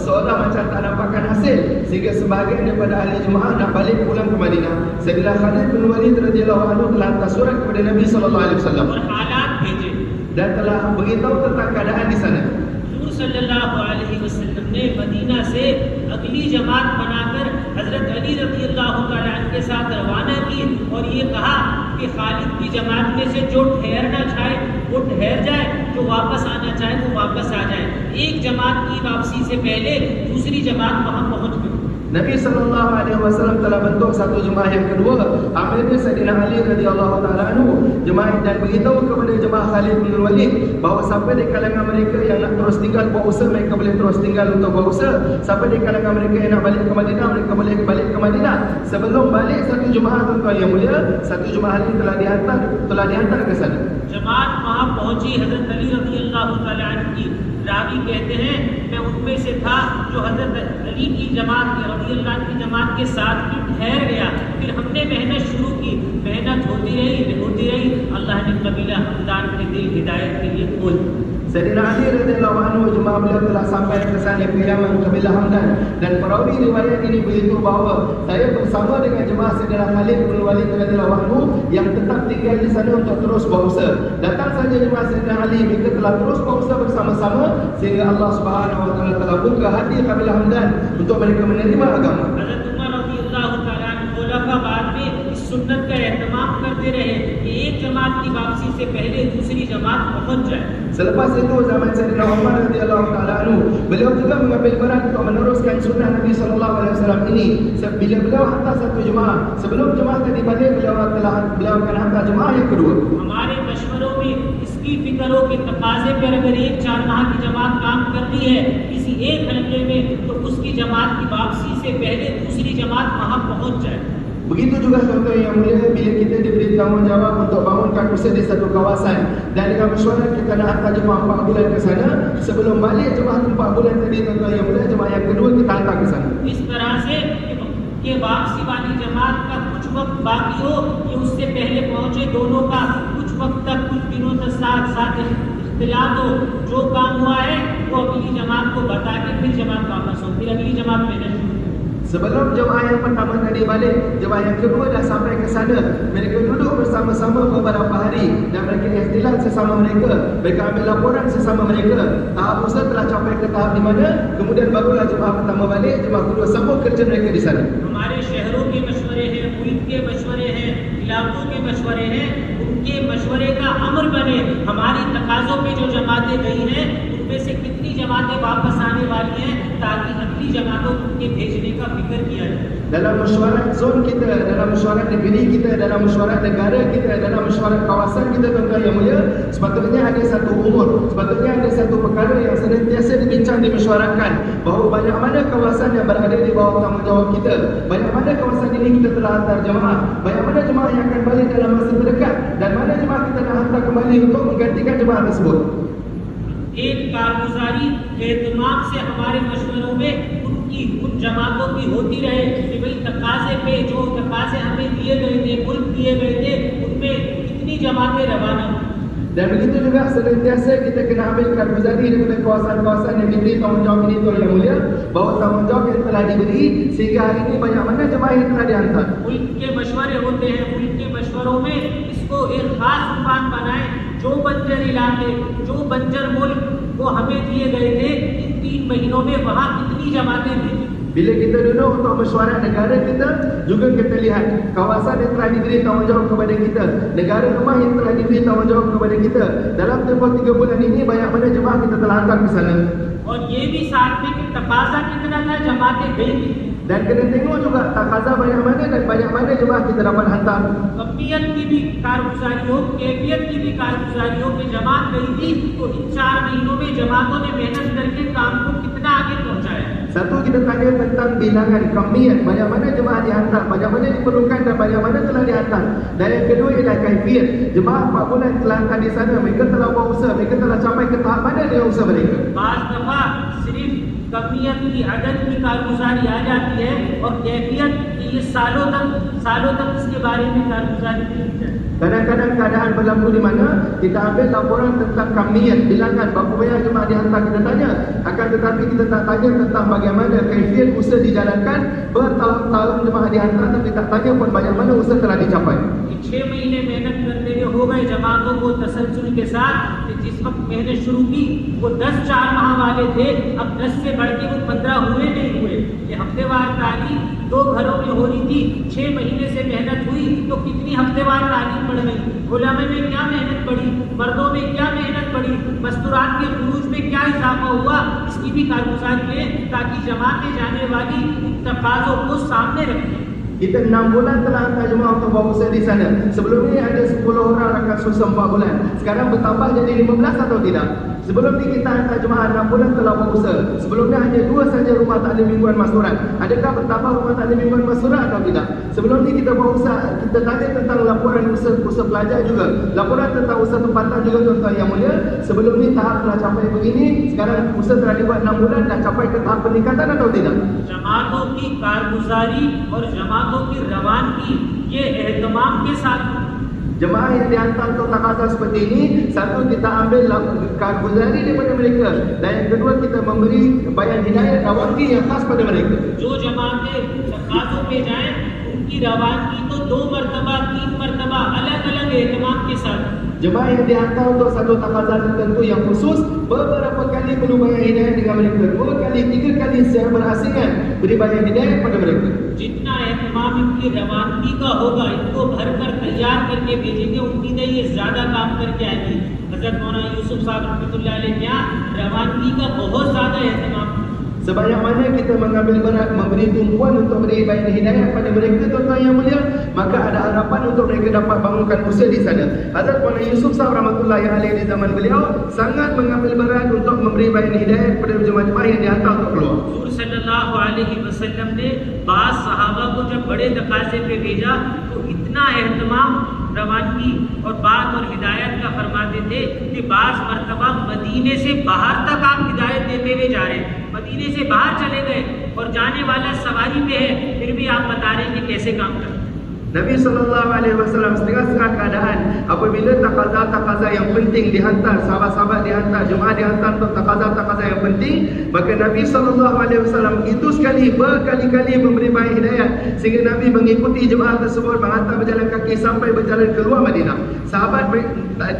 seolah macam tak dapatkan hasil, sehingga sebahagian daripada ahli jemaah nak balik pulang ke Madinah. Sayyidina Khalid bin Walid radhiyallahu anhu telah hantar surat kepada Nabi sallallahu alaihi wasallam और हालात भेजे। dan telah beritahu tentang keadaan di sana. हुजूर सल्लल्लाहु अलैहि वसल्लम ने मदीना से अगली जमात बनाकर हजरत अली रज़ियल्लाहु ताला अन्हु के साथ रवाना की और ये कहा कि खालिद की जमात में से जो ठहरना चाहे वो ठहर जाए, जो वापस आना चाहे वो वापस आ जाए। एक जमात की वापसी से पहले दूसरी जमात वहाँ पहुँच गई। Nabi sallallahu alaihi wasallam telah bentuk satu jemaah yang kedua, amirnya Sayyidina Ali radhiyallahu taala anhu, jemaah dan beritahu kepada jemaah Khalid bin Walid bahawa siapa di kalangan mereka yang nak terus tinggal buat usaha, mereka boleh terus tinggal untuk buat usaha. Siapa di kalangan mereka yang nak balik ke Madinah, mereka boleh balik ke Madinah. Sebelum balik satu jemaah tuan-tuan yang mulia, satu jemaah ini telah dihantar ke sana. जमात वहाँ पहुँची, हजरत अली रज़ियल्लाहु ताला अन्हु की, रावी कहते हैं मैं उनमें से था जो हजरत अली की जमात रज़ियल्लाहु अन्हु की जमात के साथ भी ठहर गया। फिर हमने मेहनत शुरू की, मेहनत होती रही, अल्लाह ने कबीला हमदान के दिल हिदायत के लिए खोल। Sayyidina Ali radhiyallahu anhu, jemaah beliau telah sampai ke sana ke Yaman, kabilah Hamdan, dan perawi riwayat ini beritahu bahawa saya bersama dengan jemaah Sayyidina Khalid bin Walid radhiyallahu anhu yang tetap tinggal di sana untuk terus berusaha. Datang saja jemaah Sayyidina Ali, mereka telah terus berusaha bersama-sama sehingga Allah Subhanahu wa taala telah buka hati kabilah Hamdan untuk mereka menerima agama. हजरत उमर रज़ियल्लाहु ताला अन्हु खुलाफा बाद में इस सुन्नत का एहतमाम करते रहे कि एक जमात की वापसी से पहले दूसरी जमात पहुंच जाए। Selepas itu zaman Sayyidina Umar radhiyallahu taala anhu, beliau juga mengambil berat untuk meneruskan sunnah Nabi sallallahu alaihi wasallam ini. Bila beliau hantar satu jemaah, sebelum jemaah tadi balik, beliau akan hantar jemaah yang kedua. हमारे मशवरों में इसकी फिक्रों के तकाजे पर अगर एक 4 माह की जमात काम करती है किसी एक हलके में, तो उसकी जमात की वापसी से पहले दूसरी जमात वहाँ पहुँच जाए। Begitu juga tuan-tuan yang mulia, bila kita diberi tanggungjawab untuk bangunkan usaha di satu kawasan dan dengan mesyuarat kita nak hantar jemaah 4 bulan ke sana, sebelum balik jemaah 4 bulan tadi tuan-tuan yang mulia, jemaah yang kedua kita hantar ke sana. इस तरह से कि वापसी वाली जमात का कुछ वक्त बाकी हो, ये उससे पहले पहुँचे, दोनों का कुछ वक्त तक, कुछ दिनों तक साथ इख्तिलात हो, जो काम हुआ है वो अगली जमात को बता के फिर जमात वापस हो, फिर अगली जमात में नहीं। Sebelum jemaah yang pertama tadi balik, jemaah yang kedua dah sampai ke sana. Mereka duduk bersama-sama beberapa hari dan mereka ikhtilat sesama mereka. Mereka ambil laporan sesama mereka. Tahap usaha telah capai ke tahap di mana kemudian barulah jemaah pertama balik, jemaah kedua sambung kerja mereka di sana. हमारे शहरों के मशवरे हैं, मुल्क के मशवरे हैं, इलाकों के मशवरे हैं, उनके मशवरे का अमल बने। हमारी तकाजों पे जो जमातें गई हैं उनमें से कितनी जमातें वापस आने वाली हैं ताकि अगली जमातों के भेजने का फिक्र किया जाए। Dalam mesyuarat zon kita, dalam mesyuarat negeri kita, dalam mesyuarat negara kita, dalam mesyuarat kawasan kita, tuan-tuan yang mulia, sepatutnya ada satu umur, sepatutnya ada satu perkara yang senantiasa dibincang, dimesyuaratkan, bahawa banyak mana kawasan yang berada di bawah tanggungjawab kita, banyak mana kawasan ini kita telah hantar jemaah, banyak mana jemaah yang akan balik dalam masa terdekat, dan mana jemaah kita nak hantar kembali untuk menggantikan jemaah tersebut. एक कारगुजारी एहतमाम से हमारे मशवरों में उन जमातों की होती रहे कि भाई तकाजे पे जो तकाजे हमें दिए गए थे, मुल्क दिए गए थे, उनमें कितनी जमातें रवाना हुई। Dan begitu juga senantiasa kita kena ambil कारगुजारी daripada kawasan-kawasan yang diberi tanggungjawab ini, tuan yang mulia, bahawa tanggungjawab yang telah diberi sehingga hari ini banyak mana jemaah yang telah dihantar. मुल्क के मशवरे होते हैं, मुल्क के मशवरों में इसको एक खास उन्वान बनाए, जो बंजर इलाके, जो बंजर मुल्क वो हमें दिए गए थे, इन 3 महीनों में वहाँ कितनी जमातें भेजी। Bila kita duduk untuk mesyuarat negara kita, juga kita lihat kawasan yang telah diberi tanggungjawab kepada kita, negara rumah yang telah diberi tanggungjawab kepada kita. Dalam tempoh 3 bulan ini, banyak mana jemaah kita telah hantar ke sana. और ये भी साथ में कि तकाजा कितना था, जमातें गई थी। Dan kena tengok juga takaza banyak mana dan banyak mana jemaah kita dapat hantar. कमियत की भी कारगुजारी हो, कैफियत की भी कारगुजारी हो कि जमात गई थी तो इन 4 महीनों में जमातों ने मेहनत करके काम को कितना आगे पहुंचाया। Satu, kita tanya tentang bilangan, kamiat, banyak mana jemaah dihantar, banyak mana diperlukan dan banyak mana telah dihantar. Dan yang kedua ialah kaifiat. Jemaah 4 bulan telah hantar di sana, mereka telah buat usaha, mereka telah capai ke tahap mana dengan usaha mereka. बाज़ दफा सिर्फ कमियत की अदद की कारगुजारी आ जाती है और कैफियत की ये सालों तक इसके बारे में कारगुजारी नहीं की जाती। Kadang-kadang keadaan berlaku di mana kita ambil laporan tentang kamiat, bilangan, berapa banyak jemaah dihantar kita tanya. Akan tetapi kita tak tanya tentang bagaimana kaifiat usaha dijalankan, bertahun-tahun jemaah dihantar tapi tak tanya pun banyak mana usaha telah dicapai. 6 महीने मेहनत करते हुए हो गए जमातों को तसलसल के साथ कि जिस वक्त मेहनत शुरू की वो 10 4 माह वाले थे, अब 10 से बढ़ के वो 15 हुए नहीं हुए। ये हफ्तेवार तालीम 2 घरों में हो रही थी, 6 महीने से मेहनत हुई तो कितनी हफ्तेवार तालीम बढ़ गई, उलमा में क्या मेहनत बढ़ी, मर्दों में क्या मेहनत बढ़ी, मस्तूरात के फुरूज में क्या इजाफा हुआ, इसकी भी कारगुजारी है ताकि जमातें जाने वाली तकाज़ों को सामने रखें। Kita 6 bulan telah hantar jemaah untuk buat usaha di sana. Sebelum ini ada 10 orang akan susah 4 bulan. Sekarang bertambah jadi 15 atau tidak? Sebelum ini kita hantar jemaah 6 bulan telah buat usaha. Sebelumnya hanya 2 saja rumah taklim mingguan Masurat. Adakah bertambah rumah taklim mingguan Masurat atau tidak? Sebelum ini kita buat usaha, kita tanya tentang laporan usaha pelajar juga. Laporan tentang usaha tempatan juga, tuan-tuan yang mulia. Sebelum ini tahap telah capai begini, sekarang usaha telah dibuat 6 bulan, dah capai ke tahap peningkatan atau tidak? जमातों की कारगुजारी और जमातों की रवानगी ये एहतमाम के साथ Jemaah yang dihantar untuk takaza seperti ini, satu, kita ambil कारगुजारी daripada mereka, dan yang kedua kita memberi bayan hidayat rawati yang khas pada mereka. जो जमातें तकाज़ों पे जाएं उनकी रवानगी तो 2 मरतबा 3 मरतबा अलग-अलग एहतमाम के साथ। Jemaah yang dihantar untuk satu takaza tertentu yang khusus, beberapa kali perlu bayan hidayat dengan mereka, 2 kali 3 kali secara berasingan beri bayan hidayat pada mereka. जितना एहतमाम इनकी रवानगी का होगा, इनको भर कर तैयार करके भेजेंगे, उम्मीद है ये ज्यादा काम करके आएंगे। हजरत मौलाना यूसुफ साहब रहमतुल्लाह अलैह के यहाँ रवानगी का बहुत ज्यादा एहतमाम। Sebanyak mana kita mengambil berat memberi tumpuan untuk beri bayan hidayah pada mereka, tuan-tuan yang mulia, maka ada harapan untuk mereka dapat bangunkan usaha di sana. Hazrat Maulana Yusuf Sahab rahmatullahi alaihi di zaman beliau sangat mengambil berat untuk memberi bayan hidayah kepada jemaah-jemaah yang dihantar untuk keluar. हुजूर सल्लल्लाहु अलैहि वसल्लम ने बाज़ सहाबा को जब बड़े तकाज़े पे भेजा तो इतना एहतमाम रवानगी और बात और हिदायत का फरमाते थे कि बाज़ मरतबा मदीने से बाहर तक आप हिदायत देते हुए जा रहे हैं, मदीने से बाहर चले गए और जाने वाला सवारी पे है, फिर भी आप बता रहे हैं कि कैसे काम करें। Nabi SAW setengah-setengah keadaan apabila taqaza yang penting dihantar, sahabat-sahabat dihantar, jemaah dihantar untuk taqaza yang penting, maka Nabi SAW itu sekali berkali-kali memberi baik hidayat sehingga Nabi mengikuti jemaah tersebut menghantar berjalan kaki sampai berjalan keluar Madinah. Sahabat tali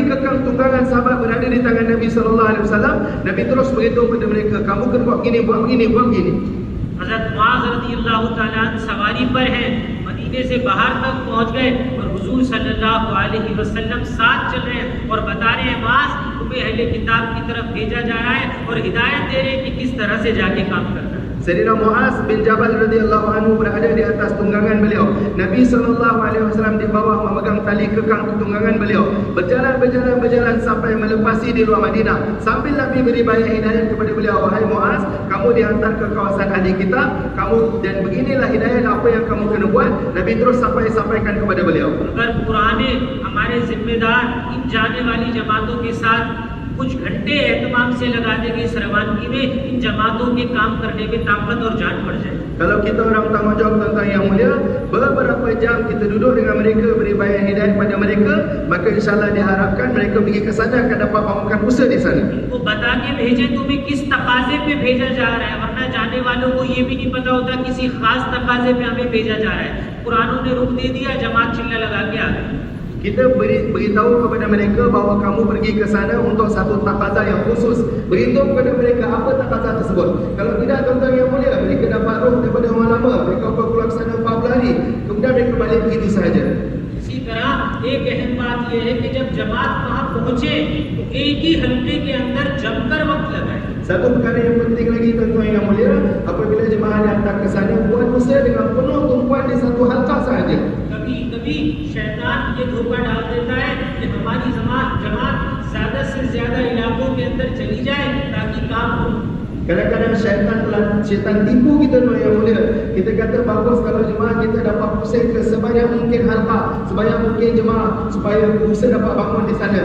kekang tunggangan sahabat berada di tangan Nabi SAW. Nabi terus beritahu kepada mereka, kamu kena buat begini, buat begini, buat begini. हज़रत मुआज़ रज़ियल्लाहु ताला अन्हु सवारी पर हैं, मदीने से बाहर तक पहुंच गए और हुजूर सल्लल्लाहु अलैहि वसल्लम साथ चल रहे हैं और बता रहे हैं मुआज़ तुम्हें अहले किताब की तरफ भेजा जा रहा है और हिदायत दे रहे हैं कि किस तरह से जाके काम करना है। Sayyidina Muaz bin Jabal radhiyallahu anhu berada di atas tunggangan beliau. Nabi SAW di bawah memegang tali kekang tunggangan beliau. Berjalan sampai melepasi di luar Madinah. Sambil Nabi beri banyak hidayat kepada beliau, wahai Muaz, kamu dihantar ke kawasan ahli kitab, kamu dan beginilah hidayat apa yang kamu kena buat. Nabi terus sampaikan kepada beliau. अगर पुराने हमारे जिम्मेदार इन जाने वाली जमातों के साथ कुछ घंटे एहतमाम से लगा देंगे इस रवानगी में, इन जमातों के काम करने में ताकत और जान पड़ जाए। Kalau kita orang tanggungjawab tuan-tuan yang mulia, beberapa jam kita duduk dengan mereka, beri bayar hidayah pada mereka, maka insyaAllah diharapkan mereka pergi ke sana akan dapat bangunkan usaha di sana. इनको बता के भेजे तुम्हें किस तकाजे पे भेजा जा रहा है, वरना जाने वालों को ये भी नहीं पता होता किसी खास तकाजे पे हमें भेजा जा रहा है। कुरानों ने रुख दे दिया, जमात चिल्ला लगा के आ गई। Kita beritahu kepada mereka bahawa kamu pergi ke sana untuk satu taqaza yang khusus. Beritahu kepada mereka apa taqaza tersebut. Kalau tidak tuan-tuan yang mulia, mereka dapat roh daripada orang lama, mereka keluar ke sana 14 hari, kemudian mereka balik begitu sahaja. इसी तरह एक अहम बात यह है कि जब जमात वहां पहुंचे तो एक ही हल्के के अंदर जमकर वक्त लगाए। Satu perkara yang penting lagi tuan-tuan yang mulia, apabila jemaah dihantar ke sana, buat usaha dengan penuh tumpuan di satu halqa sahaja. कभी शैतान ये धोखा डाल देता है कि हमारी जमात ज्यादा से ज्यादा इलाकों के अंदर चली जाए ताकि काम हो। Kadang-kadang syaitan tipu kita tuan yang mulia. Kita kata bagus kalau jemaah kita dapat pusing ke sebanyak mungkin halqa, sebanyak mungkin jemaah supaya usaha dapat bangun di sana.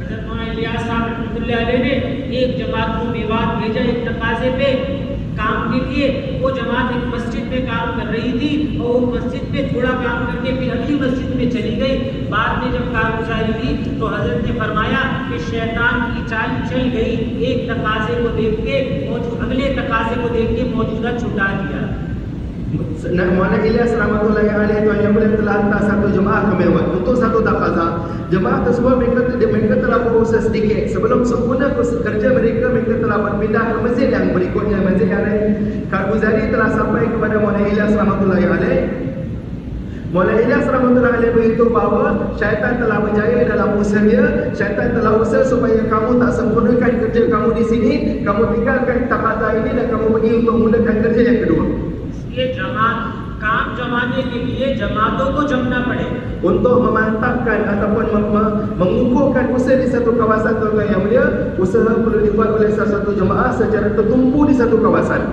हज़रत मौलाना इलियास साहब रहमतुल्लाह अलैह ने एक जमात को मेवात भेजा एक तकाजे पे काम के लिए। वो जमात एक मस्जिद में काम कर रही थी और वो मस्जिद में थोड़ा काम करके फिर अगली मस्जिद में चली गई। बाद में जब कारगुजारी थी तो हजरत ने फरमाया कि शैतान की चाल चल गई, एक तकाजे को देख के अगले तकाजे को देख के मौजूदा छुटा दिया। Maulanna Ilyas rahmatullahi alaihi tuan yang mulia telah hantar satu jemaah ke Mewat untuk satu taqaza. Jemaah tersebut mereka telah berusaha sedikit. Sebelum sempurna kerja mereka telah berpindah ke masjid yang berikutnya, masjid yang lain. Karguzari telah sampai kepada Maulanna Ilyas rahmatullahi alaihi. Maulanna Ilyas rahmatullahi alaihi beritahu bahawa syaitan telah berjaya dalam usaha dia. Syaitan telah usaha supaya kamu tak sempurnakan kerja kamu di sini, kamu tinggalkan taqaza ini dan kamu pergi untuk mulakan kerja yang kedua. ये जमात काम जमाने के लिए जमातों को जमना पड़े। Untuk memantapkan ataupun mengukuhkan usaha di satu kawasan tuan-tuan yang mulia, usaha perlu dibuat oleh satu jemaah secara tertumpu di satu kawasan.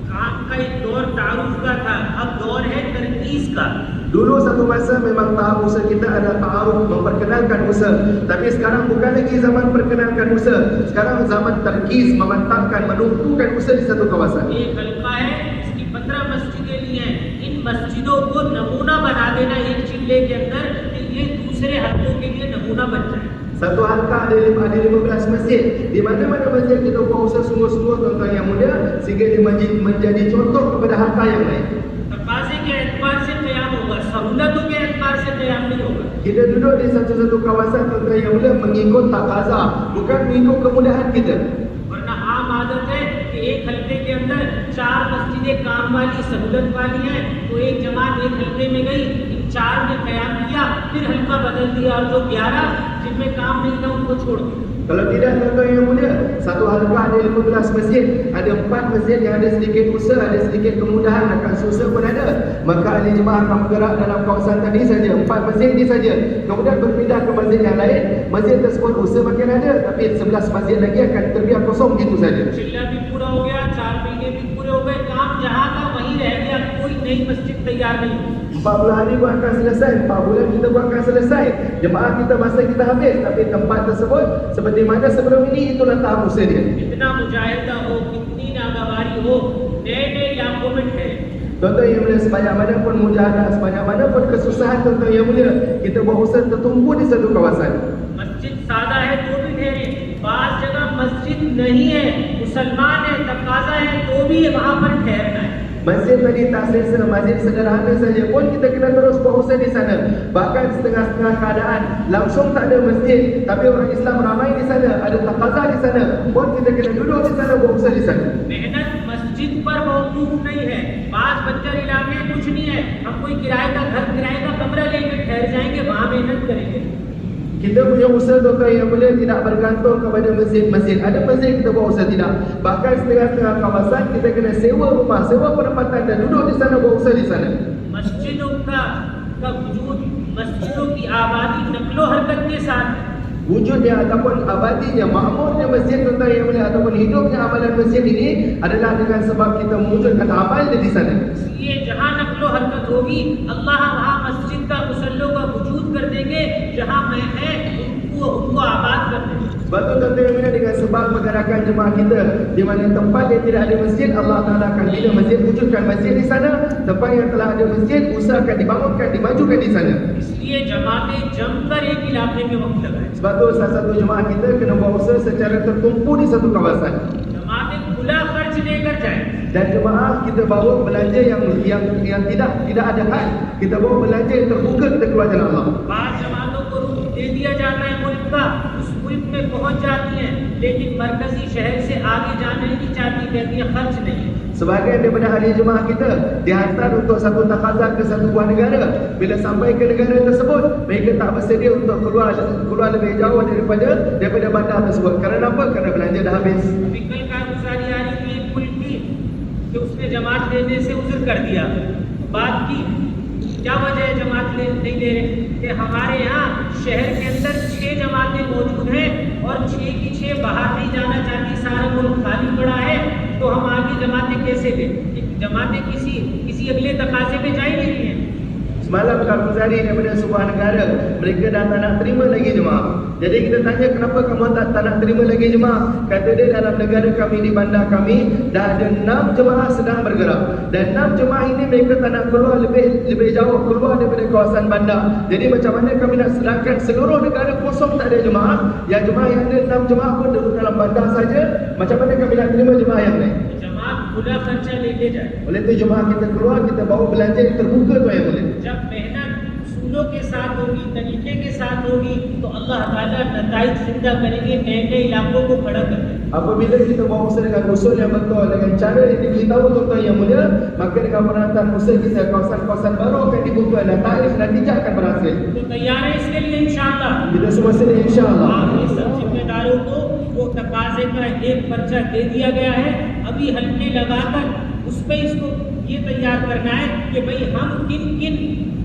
काम का एक दौर तारुफ का था, अब दौर है तरकीज का। Dulu satu masa memang tahap usaha kita adalah ta'aruf, memperkenalkan usaha. Tapi sekarang bukan lagi zaman perkenalkan usaha. Sekarang zaman terkiz, memantapkan, menumpukan usaha di satu kawasan. ये हल्का है, इसकी 15 मस्जिदें ली हैं। इन मस्जिदों को नमूना बना देना एक जिले के अंदर कि ये दूसरे हल्कों के लिए नमूना बन जाए। Satu halqa ada 15 masjid. Di mana-mana masjid kita buat usaha sungguh-sungguh tuan-tuan yang mulia sehingga dia menjadi contoh kepada halqa yang lain. तकाज़े के एतबार से क़याम होगा, सहूलतों के एतबार से क़याम नहीं होगा। Kita duduk di satu-satu kawasan tuan-tuan yang mulia mengikut taqaza, bukan mengikut kemudahan kita. वरना आम आदत है कि एक हल्के के अंदर 4 मस्जिदें काम वाली सहूलत वाली हैं, तो एक जमात एक हल्के में गई, इन 4 ने क़याम किया, फिर हल्का बदल दिया और जो 11 जिनमें काम नहीं था उनको छोड़ दिया। Kalau tidak tuan-tuan yang mulia, satu halqa ada 15 masjid, ada 4 masjid yang ada sedikit usaha, ada sedikit kemudahan, akan susah pun ada. Maka ahli jemaah akan bergerak dalam kawasan tadi saja, 4 masjid ini saja. Kemudian berpindah ke masjid yang lain, masjid tersebut usaha makin ada, tapi 11 masjid lagi akan terbiar kosong gitu saja. चिल्ला भी पूरा हो गया, 4 महीने भी पूरे हो गए, काम जहाँ का वहीं रह गया, कोई नई मस्जिद तैयार नहीं हुई। 40 hari pun akan selesai, 4 bulan kita pun akan selesai. Jemaah kita masa kita habis, tapi tempat tersebut seperti mana sebelum ini, itulah tahap usaha dia. कितना मुजाहिदा हो, कितनी नागवारी हो, नए नए इलाकों में ठहरे। Tuan-tuan yang mulia, sebanyak mana pun mujahadah, sebanyak mana pun kesusahan tuan-tuan yang mulia, kita buat usaha tertumpu di satu kawasan. मस्जिद सादा है तो भी ढेर है, बाज जगह मस्जिद नहीं है, मुसलमान है, तकाजा है तो भी वहाँ पर ठहरना है। Masjid tadi tak selesa, masjid sederhana saja pun kita kena terus buat usaha di sana. Bahkan setengah-setengah keadaan langsung tak ada masjid, tapi orang Islam ramai di sana, ada taqaza di sana, pun kita kena duduk di sana buat usaha di sana. मेहनत मस्जिद पर मौकूफ नहीं है, बाज बंजर इलाके कुछ नहीं है, हम कोई किराए का घर, किराए का कमरा लेकर ठहर जाएंगे, वहाँ मेहनत करेंगे। Kita punya usaha tuan-tuan yang mulia tidak bergantung kepada masjid-masjid. Ada masjid kita buat usaha tidak. Bahkan setengah-setengah kawasan kita kena sewa rumah, sewa penempatan dan duduk di sana buat usaha di sana. मस्जिदों का वजूद, मस्जिदों की आबादी नकलो हरकत के साथ है। Wujudnya ataupun abadinya, makmurnya masjid tuan-tuan yang mulia ataupun hidupnya amalan masjid ini adalah dengan sebab kita mewujudkan amal di sana. इसलिए जहाँ नकलो हरकत होगी, अल्लाह वहाँ मस्जिद का मुसल्लों का वजूद कर देंगे, जहाँ मैं है उनको आबाद कर देंगे। Sebab tu tuan-tuan yang mulia, dengan sebab pergerakan jemaah kita di mana tempat yang tidak ada masjid, Allah Ta'ala akan bina masjid, wujudkan masjid di sana. Tempat yang telah ada masjid, usahakan dibangunkan, dimajukan di sana. इसलिए जमातें जमकर एक इलाके में वक्त लगाए। Sebab tu salah satu jemaah kita kena buat usaha secara tertumpu di satu kawasan. जमातें खुला खर्च लेकर जाए। Dan jemaah kita bawa belanja yang tidak ada had. Kita bawa belanja yang terbuka, kita keluar jalan Allah. बाद जमातों को रूप दे दिया जाता है मुल्क का, उस मुल्क में पहुंच जाती है, लेकिन मरकजी शहर से आगे जाना ही नहीं चाहती, कहती है खर्च नहीं है। Sebahagian daripada ahli jemaah kita dihantar untuk satu takhazah ke satu buah negara. Bila sampai ke negara tersebut, mereka tak bersedia untuk keluar lebih jauh daripada bandar tersebut. Kerana apa? Kerana belanja dah habis. अभी कल कारगुजारी आ रही थी एक मुल्क की कि उसने जमात लेने से उज़्र कर दिया। बात की क्या वजह है जमात नहीं ले रहे, कि हमारे यहाँ शहर के अंदर 6 जमातें मौजूद हैं और 6 की 6 बाहर नहीं जाना चाहती, सारा मुल्क खाली पड़ा है, तो हम आगे जमातें कैसे लें? जमातें किसी अगले तकाजे में जा ही नहीं रही हैं। Semalam कारगुजारी daripada sebuah negara, mereka dah tak nak terima lagi jemaah. Jadi kita tanya, kenapa kamu tak nak terima lagi jemaah? Kata dia, dalam negara kami, di bandar kami, dah ada 6 jemaah sedang bergerak. Dan 6 jemaah ini mereka tak nak keluar lebih jauh, keluar daripada kawasan bandar. Jadi macam mana kami nak sedangkan seluruh negara kosong tak ada jemaah, yang jemaah yang ada 6 jemaah pun duduk dalam bandar saja, macam mana kami nak terima jemaah yang lain? जमात खुला खर्चा लेके जाए। Oleh itu jemaah kita keluar, kita bawa belanja yang terbuka tu yang boleh. जब मेहनत उसूलों के साथ होगी, तरीके के साथ होगी, तो अल्लाह ताला नताइज जिंदा करेंगे, नए इलाकों को खड़ा कर देंगे। Apabila kita bawa usaha dengan usul yang betul, dengan cara yang diberitahu tuan-tuan yang mulia, maka dengan penataan usaha kita, kawasan-kawasan baru akan dibuka dan tarikh dan natijah akan berhasil. तो तैयार है इसके लिए इंशाअल्लाह। Kita semua sedia insya-Allah. आप ये सब जिम्मेदारों को वो तकाजे का एक पर्चा दे दिया गया है, अभी हल्के लगाकर उस पे इसको ये तैयार करना है कि भाई हम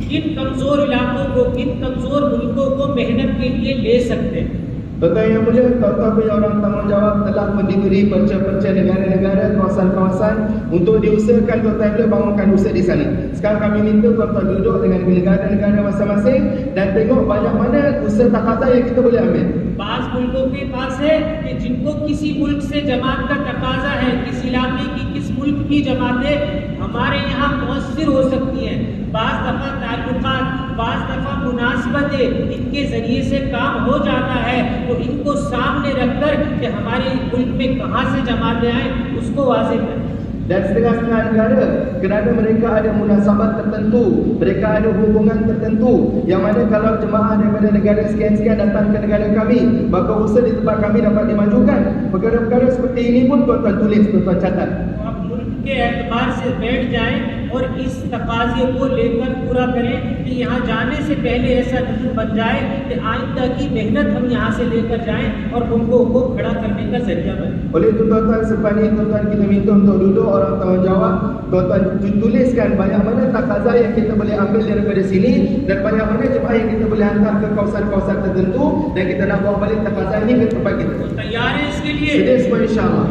किन कमजोर इलाकों को, किन कमजोर मुल्कों को मेहनत के लिए ले सकते हैं। Tuan-tuan yang mulia, tuan-tuan punya orang tanggungjawab telah diberi perca-perca negara-negara, kawasan-kawasan untuk diusahakan tuan-tuan boleh bangunkan usaha di sana. Sekarang kami minta tuan-tuan duduk dengan negara-negara masing-masing dan tengok banyak mana usaha taqaza yang kita boleh ambil. बाज़ मुल्कों के पास है कि जिनको किसी मुल्क से जमात का तकाजा है, किस इलाके की, किस मुल्क की जमातें हमारे यहाँ मुअस्सिर हो सकती हैं। बाज़ दफ़ा ताल्लुकात, बाज़ दफ़ा मुनासबतें इनके ज़रिए से काम हो जाता है, तो इनको सामने रखकर कि हमारे मुल्क में कहाँ से जमातें आए उसको वाज़ेह करें। Dan setengah-setengah negara, kerana mereka ada munasabat tertentu, mereka ada hubungan tertentu, yang mana kalau jemaah daripada negara sekian-sekian datang ke negara kami, maka usaha di tempat kami dapat dimajukan. Perkara-perkara seperti ini pun tuan-tuan tulis, tuan-tuan catat. तो आप मुल्क के एतबार से बैठ जाएं और इस तकाजे को लेकर पूरा करें कि यहाँ जाने से पहले ऐसा नजर बन जाए कि आइंदा की मेहनत हम यहाँ से लेकर जाएं और मुल्कों को खड़ा करने का जरिया बने। Oleh itu tuan-tuan, selepas ini tuan-tuan kita minta untuk duduk orang tanggungjawab, tuan-tuan tuliskan banyak mana taqaza yang kita boleh ambil daripada sini dan banyak mana jemaah yang kita boleh hantar ke kawasan-kawasan tertentu dan kita nak bawa balik taqaza ini ke tempat kita. तो तैयार है इसके लिए? Sedia semua insya-Allah.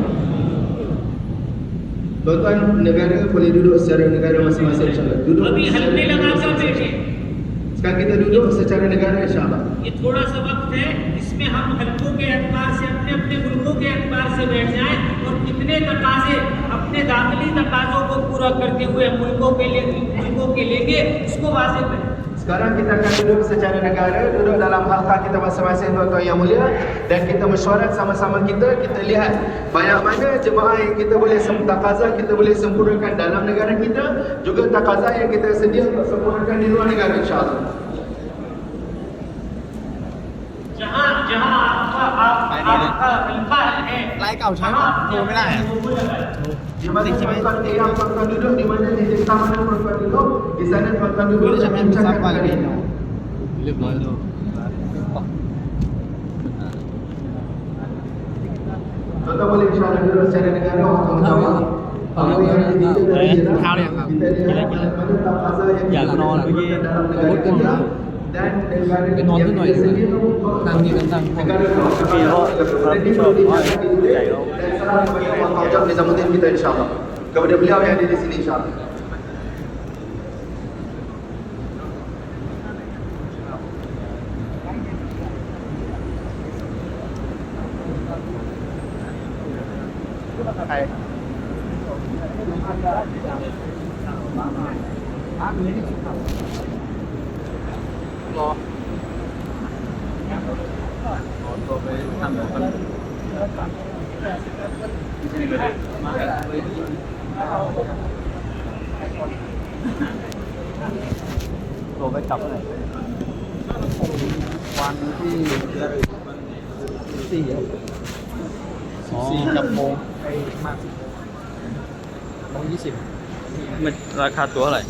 Tuan-tuan, negara boleh duduk secara negara masing-masing insya-Allah. Duduk. अभी हल्के लगाकर बैठे। Sekarang kita duduk secara negara insya-Allah. ये थोड़ा सा वक्त है, इसमें हम हल्कों के एतबार से, अपने अपने मुल्कों के एतबार से से बैठ जाएं और कितने तकाजे अपने दाखिली तकाजों को पूरा करते हुए मुल्कों के लेंगे उसको वाज़ेह करें। Sekarang kita akan duduk secara negara, duduk dalam halqa kita masing-masing tuan-tuan yang mulia, dan kita mesyuarat sama-sama kita lihat banyak mana jemaah yang kita boleh takaza kita boleh sempurnakan dalam negara kita, juga takaza yang kita sedia untuk sempurnakan di luar negara insya-Allah. जहाँ आपका हल्का है ไลน์เก่าใช้โทรไม่ได้อะ Di mana tuan-tuan yang tuan-tuan duduk, di mana di desa mana tuan-tuan duduk, di sana tuan-tuan duduk รู้จะ dan เป็นซับ bincangkan ไป perkara เนา ini. เรียบร้อยแล้ว Tuan-tuan boleh insya-Allah duduk secara negara untuk menjawab. Apa yang kita dari kita lihat mana takaza yang อยากนอนเมื่อกี้ dalam ร negara ถกัน kita นะ dan negara ไปนอนสักหน่อยดีกว่านั่งนี่กันนั่งพวก negara dan salam kepada Allah Ta'ala Nizamuddin kita insya-Allah. Kepada beliau yang ada di sini insya-Allah. Rồi phải cặp này. Quanที่สี่สี่กับโมงมาก10 โมง 20 มันราคาตัวเท่าไหร่